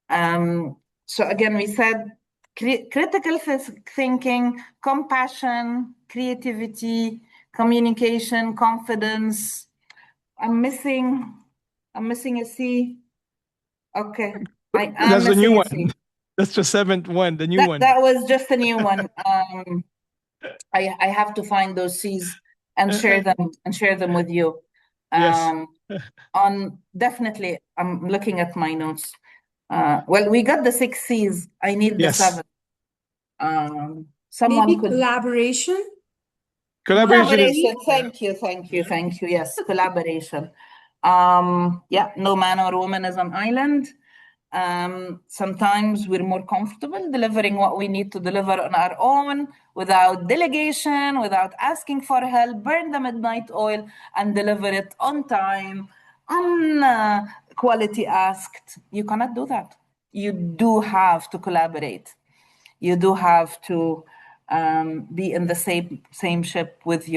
So again, we said critical thinking, compassion, creativity, communication, confidence. I'm missing a C. Okay, I am That's the new missing a one. C. That's the 7th one, the new one. That was just a new one. I have to find those C's and share them with you. Yes. On definitely, I'm looking at my notes. Well, we got the 6 C's. I need the Yes. 7. Someone Maybe could collaboration. Collaboration is Thank you. Yes, collaboration. Yeah, no man or woman is an island. Sometimes we're more comfortable delivering what we need to deliver on our own without delegation, without asking for help, burn the midnight oil and deliver it on time, on quality asked. You cannot do that. You do have to collaborate. You do have to be in the same ship with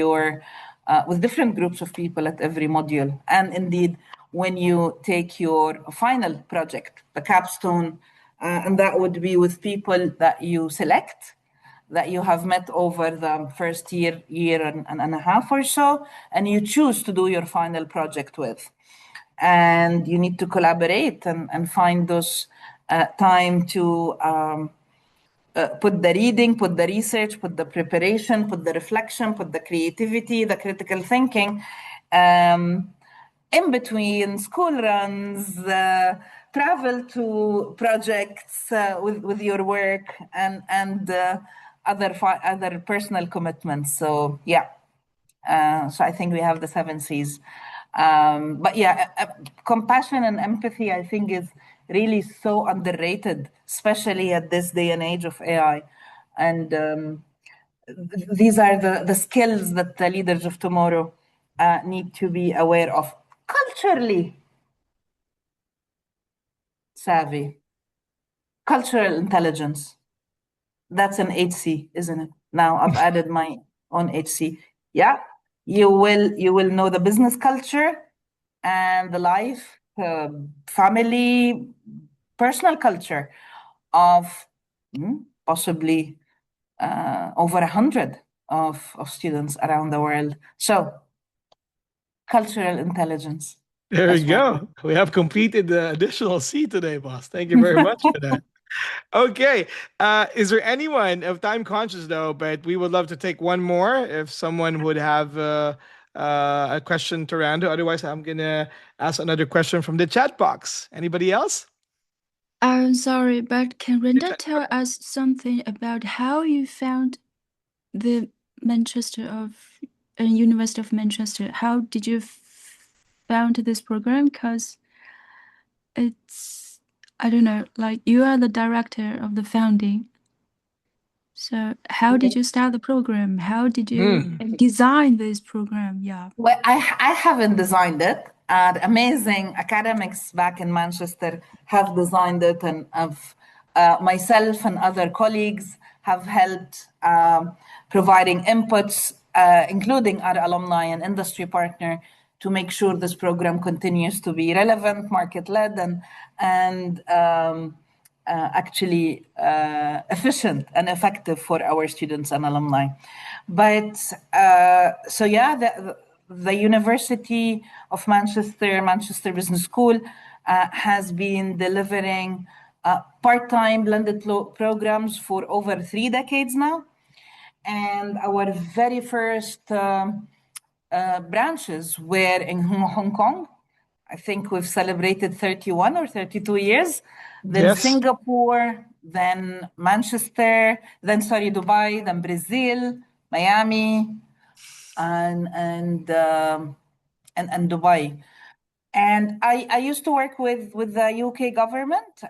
with different groups of people at every module. And indeed, when you take your final project, the capstone, and that would be with people that you select, that you have met over the first year and a half or so, and you choose to do your final project with. And you need to collaborate and find those time to put the reading, put the research, put the preparation, put the reflection, put the creativity, the critical thinking, in between school runs, travel to projects with your work, and other personal commitments. So yeah, so I think we have the 7 C's. But yeah, compassion and empathy, I think, is really so underrated, especially at this day and age of AI. And these are the skills that the leaders of tomorrow need to be aware of. Culturally savvy, cultural intelligence. That's an HC, isn't it? Now I've added my own HC. Yeah, you will know the business culture and the life, family, personal culture of possibly over 100 of students around the world. So, cultural intelligence. There as you well. go. We have completed the additional C today, boss. Thank you very much for that. Okay. Is there anyone of time conscious though? But we would love to take one more if someone would have a question to Rando. Otherwise, I'm gonna ask another question from the chat box. Anybody else? I'm sorry, but can Randa tell us something about how you found the University of Manchester? How did you found this program? Because it's, I don't know, like you are the director of the founding. So how did you start the program? How did you design this program? Yeah. Well, I haven't designed it. Amazing academics back in Manchester have designed it, and myself and other colleagues have helped providing inputs, including our alumni and industry partner, to make sure this program continues to be relevant, market-led, and actually efficient and effective for our students and alumni. But so yeah, the University of Manchester, Manchester Business School, has been delivering part-time blended programs for over 3 decades now. And our very first branches were in Hong Kong. I think we've celebrated 31 or 32 years. Then Yes. Singapore, then Manchester, then Dubai, then Brazil, Miami, and Dubai. And I used to work with the UK government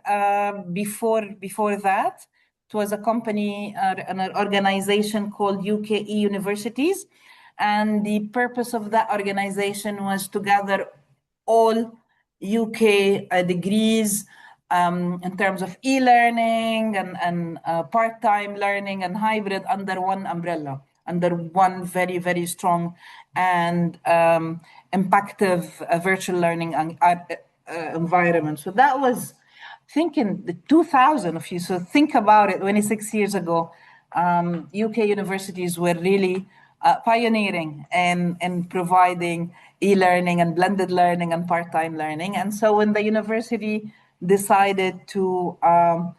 before that. It was a company, an organization called UKE Universities. And the purpose of that organization was to gather all UK degrees in terms of e-learning and part-time learning and hybrid under one umbrella, under one very, very strong and impactful virtual learning environment. So that was, I think, in the 2000 of you. So think about it, 26 years ago, UK universities were really pioneering in providing e-learning and blended learning and part-time learning. And so when the university decided to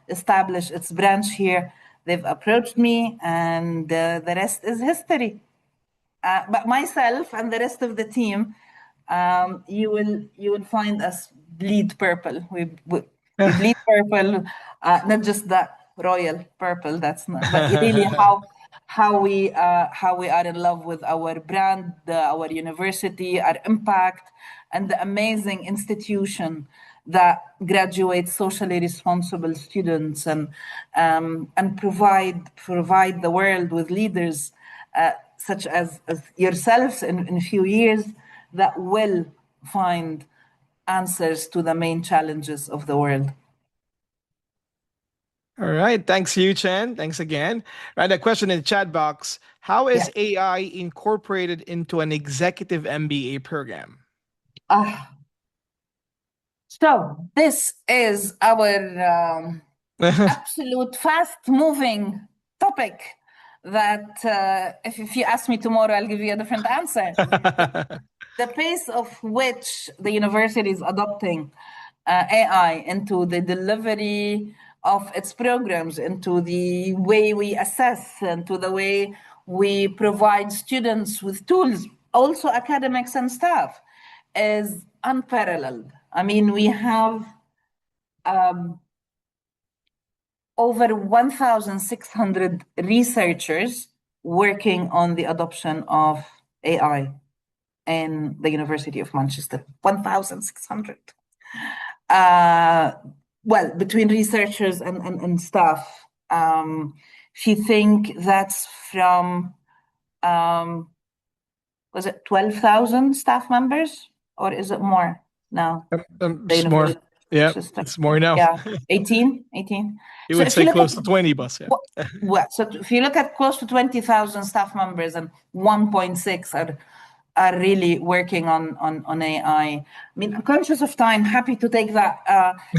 establish its branch here, they've approached me, and the rest is history. But myself and the rest of the team, you will find us bleed purple. We bleed purple, not just the royal purple. That's not, but really how we are in love with our brand, our university, our impact, and the amazing institution that graduates socially responsible students and provide the world with leaders such as yourselves in a few years that will find answers to the main challenges of the world. All right. Thanks, Yu Chen. Thanks again. Right. A question in the chat box. How is AI incorporated into an executive MBA program? So this is our absolute fast-moving topic that if you ask me tomorrow, I'll give you a different answer. The pace of which the university is adopting AI into the delivery of its programs, into the way we assess, into the way we provide students with tools, also academics and staff, is unparalleled. I mean, we have over 1,600 researchers working on the adoption of AI in the University of Manchester. 1,600. Well, between researchers and staff. If you think that's from, was it 12,000 staff members, or is it more now? It's more. Yeah, it's more now. Yeah, 18. You would say close to 20, Bus. Yeah. Well, so if you look at close to 20,000 staff members and 1.6 are really working on AI. I mean, I'm conscious of time, happy to take that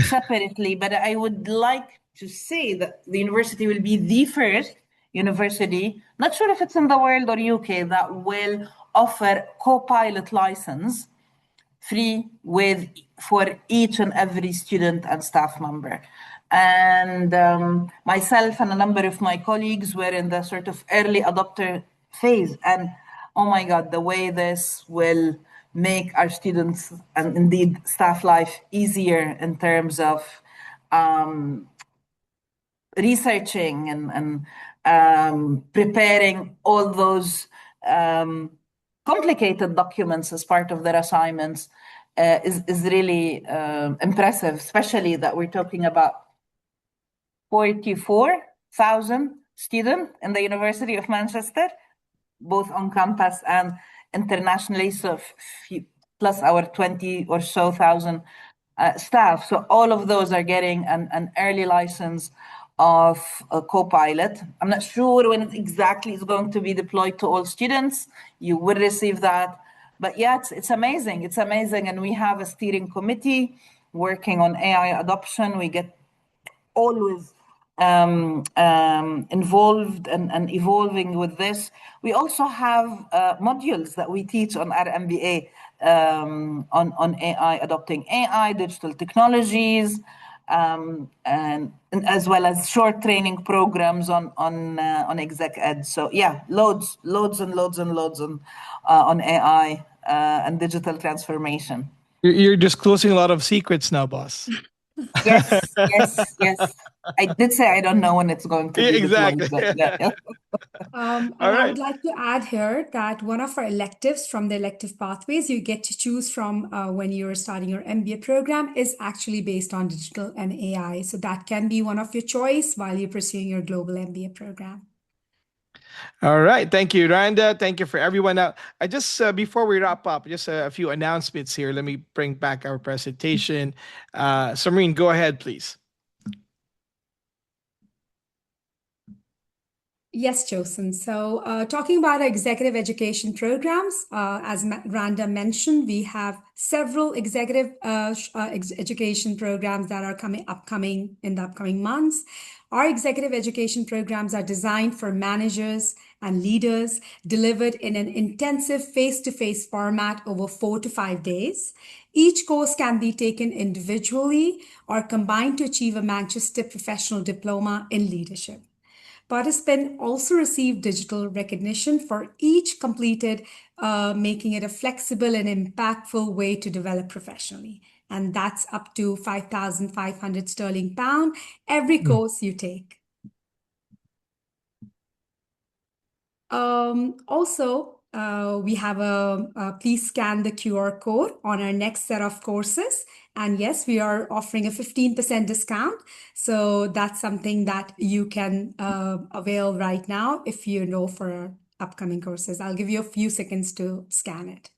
separately, but I would like to say that the university will be the first university, not sure if it's in the world or UK, that will offer co-pilot license free for each and every student and staff member. And myself and a number of my colleagues were in the sort of early adopter phase. And oh my God, the way this will make our students and indeed staff life easier in terms of researching and preparing all those complicated documents as part of their assignments is really impressive, especially that we're talking about 44,000 student in the University of Manchester, both on campus and internationally. So plus our 20 or so thousand staff. So all of those are getting an early license of a Copilot. I'm not sure when it exactly is going to be deployed to all students. You will receive that. But yeah, it's amazing. It's amazing. And we have a steering committee working on AI adoption. We get always involved and evolving with this. We also have modules that we teach on our MBA on AI, adopting AI, digital technologies, and as well as short training programs on exec ed. So yeah, loads and loads on AI and digital transformation. You're disclosing a lot of secrets now, boss. Yes. I did say I don't know when it's going to Yeah, be deployed, exactly. but yeah. And All I right. would like to add here that one of our electives from the elective pathways you get to choose from when you're starting your MBA program is actually based on digital and AI. So that can be one of your choice while you're pursuing your global MBA program. All right. Thank you, Randa. Thank you for everyone. Now, I just, before we wrap up, just a few announcements here. Let me bring back our presentation. Samreen, go ahead, please. Yes, Josen. So, talking about our executive education programs, as Randa mentioned, we have several executive education programs that are upcoming in the upcoming months. Our executive education programs are designed for managers and leaders, delivered in an intensive face-to-face format over 4 to 5 days. Each course can be taken individually or combined to achieve a Manchester Professional Diploma in Leadership. Participants also receive digital recognition for each completed, making it a flexible and impactful way to develop professionally. And that's up to 5,500 sterling pound every course you take. Also, we have please scan the QR code on our next set of courses. And yes, we are offering a 15% discount. So that's something that you can avail right now if you know for our upcoming courses. I'll give you a few seconds to scan it.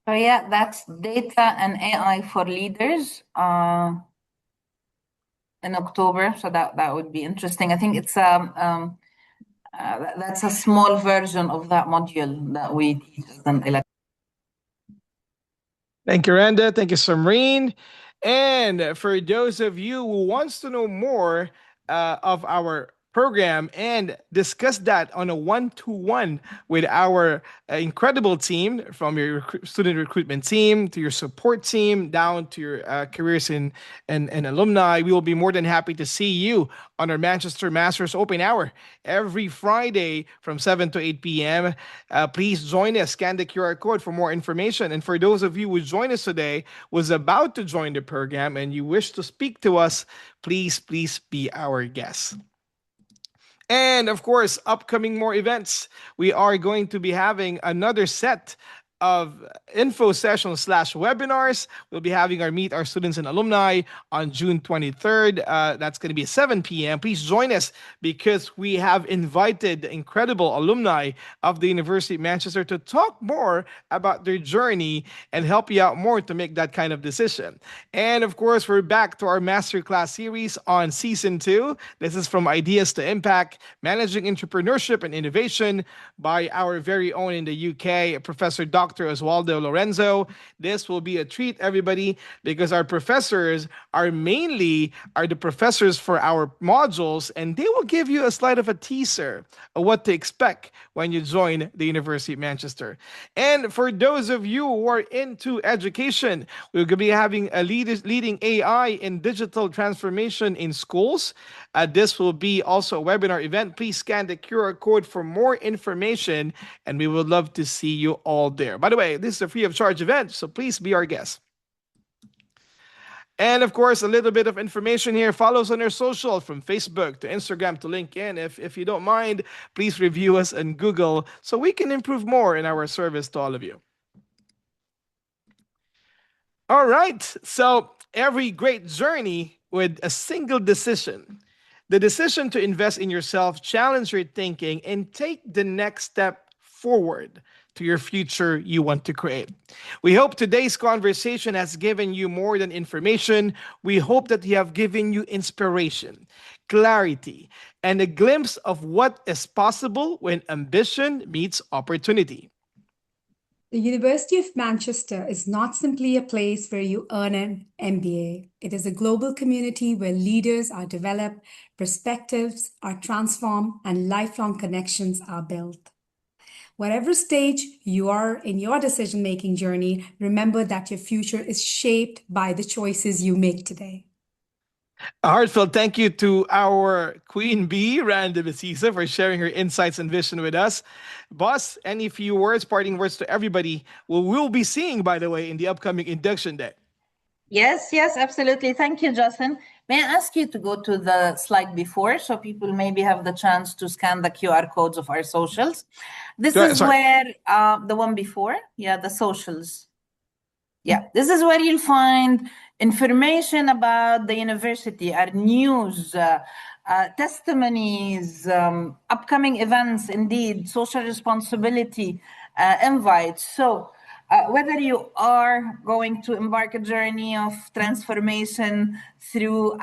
So yeah, that's data and AI for leaders in October. So that would be interesting. I think it's that's a small version of that module that we teach as an elective. Thank you, Randa. Thank you, Samreen. And for those of you who wants to know more of our program and discuss that on a one-to-one with our incredible team, from your student recruitment team to your support team down to your careers in alumni, we will be more than happy to see you on our Manchester Masters Open Hour every Friday from 7 to 8 p.m. Please join us. Scan the QR code for more information. And for those of you who join us today, was about to join the program, and you wish to speak to us, please be our guest. And of course, upcoming more events. We are going to be having another set of info sessions slash webinars. We'll be having our Meet Our Students and Alumni on June 23rd. That's going to be at 7 p.m. Please join us because we have invited the incredible alumni of the University of Manchester to talk more about their journey and help you out more to make that kind of decision. And of course, we're back to our masterclass series on season 2. This is From Ideas to Impact, Managing Entrepreneurship and Innovation by our very own in the UK, Professor Dr. Oswaldo Lorenzo. This will be a treat, everybody, because our professors are the professors for our modules, and they will give you a slight of a teaser of what to expect when you join the University of Manchester. And for those of you who are into education, we're going to be having a leading AI in digital transformation in schools. This will be also a webinar event. Please scan the QR code for more information, and we would love to see you all there. By the way, this is a free of charge event, so please be our guest. And of course, a little bit of information here. Follow us on our social, from Facebook to Instagram to LinkedIn. If you don't mind, please review us on Google so we can improve more in our service to all of you. All right. So every great journey with a single decision. The decision to invest in yourself, challenge your thinking, and take the next step forward to your future you want to create. We hope today's conversation has given you more than information. We hope that we have given you inspiration, clarity, and a glimpse of what is possible when ambition meets opportunity. The University of Manchester is not simply a place where you earn an MBA. It is a global community where leaders are developed, perspectives are transformed, and lifelong connections are built. Whatever stage you are in your decision making journey, remember that your future is shaped by the choices you make today. A heartfelt thank you to our Queen Bee, Randa Bessiso, for sharing her insights and vision with us. Boss, any few words, parting words to everybody who we'll be seeing, by the way, in the upcoming induction day? Yes, absolutely. Thank you, Justin. May I ask you to go to the slide before so people maybe have the chance to scan the QR codes of our socials? This is where the one before, the socials. Yeah, this is where you'll find information about the university, our news, testimonies, upcoming events, indeed, social responsibility, invites. So whether you are going to embark a journey of transformation through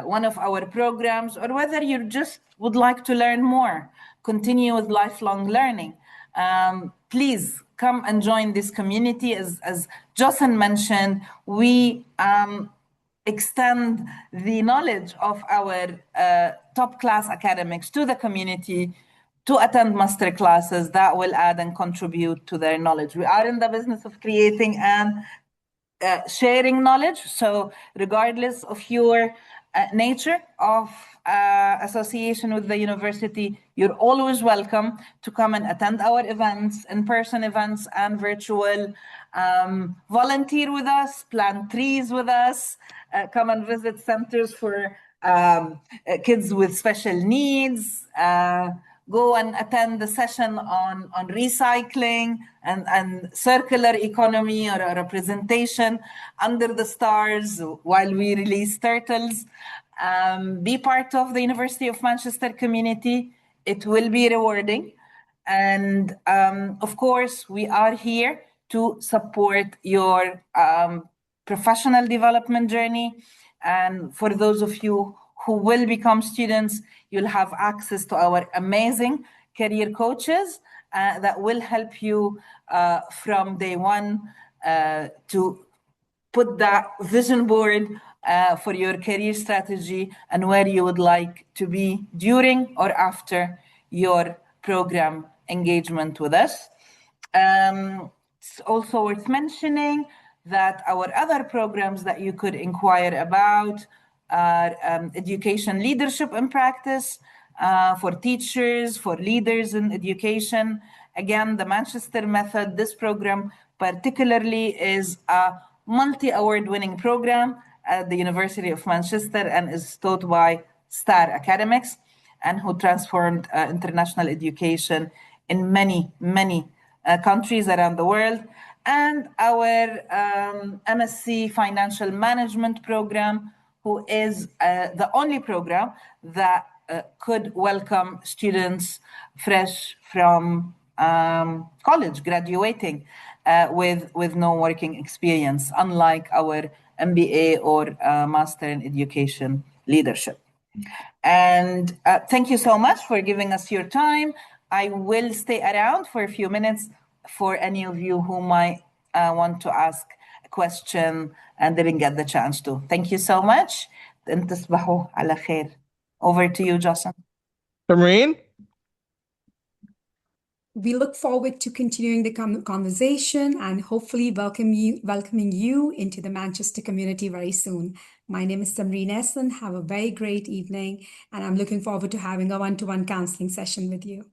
one of our programs, or whether you just would like to learn more, continue with lifelong learning, please come and join this community. As Jocelyn mentioned, we extend the knowledge of our top class academics to the community to attend master classes that will add and contribute to their knowledge. We are in the business of creating and sharing knowledge. So regardless of your nature of association with the university, you're always welcome to come and attend our events, in-person events and virtual. Volunteer with us, plant trees with us, come and visit centers for kids with special needs, go and attend the session on recycling and circular economy, or a representation under the stars while we release turtles. Be part of the University of Manchester community. It will be rewarding. And of course, we are here to support your professional development journey. And for those of you who will become students, you'll have access to our amazing career coaches that will help you from day one to put that vision board for your career strategy and where you would like to be during or after your program engagement with us. It's also worth mentioning that our other programs that you could inquire about are education leadership and practice for teachers, for leaders in education. Again, the Manchester Method, this program particularly is a multi-award winning program at the University of Manchester and is taught by star academics and who transformed international education in many countries around the world. And our MSc Financial Management program, who is the only program that could welcome students fresh from college, graduating with no working experience, unlike our MBA or Master in Education Leadership. And thank you so much for giving us your time. I will stay around for a few minutes for any of you who might want to ask a question and didn't get the chance to. Thank you so much. تصبحوا على خير. Over to you, Jocelyn. Marine? We look forward to continuing the conversation and hopefully welcoming you into the Manchester community very soon. My name is Samreen Essen. Have a very great evening, and I'm looking forward to having a one-to-one counseling session with you.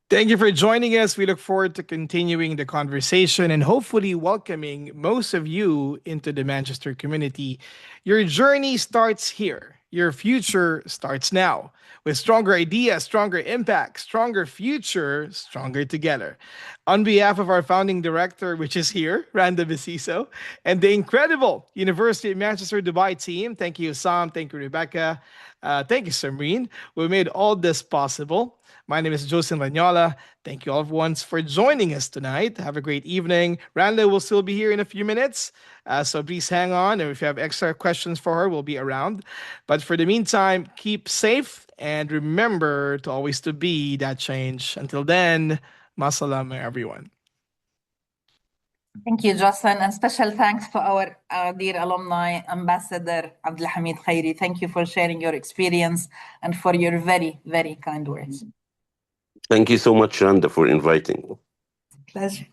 Thank you for joining us. We look forward to continuing the conversation and hopefully welcoming most of you into the Manchester community. Your journey starts here. Your future starts now. With stronger ideas, stronger impact, stronger future, stronger together. On behalf of our founding director, which is here, Randa Bessiso, and the incredible University of Manchester Dubai team, thank you, Sam, thank you, Rebecca, thank you, Samreen. We made all this possible. My name is Jocelyn Lanyola. Thank you all once for joining us tonight. Have a great evening. Randa will still be here in a few minutes, so please hang on. And if you have extra questions for her, we'll be around. But for the meantime, keep safe and remember to always to be that change. Until then, masalama everyone. Thank you, Jocelyn, and special thanks to our dear alumni, Ambassador Abdulhamid Khairi. Thank you for sharing your experience and for your very, very kind words. Thank you so much, Randa, for inviting. Pleasure.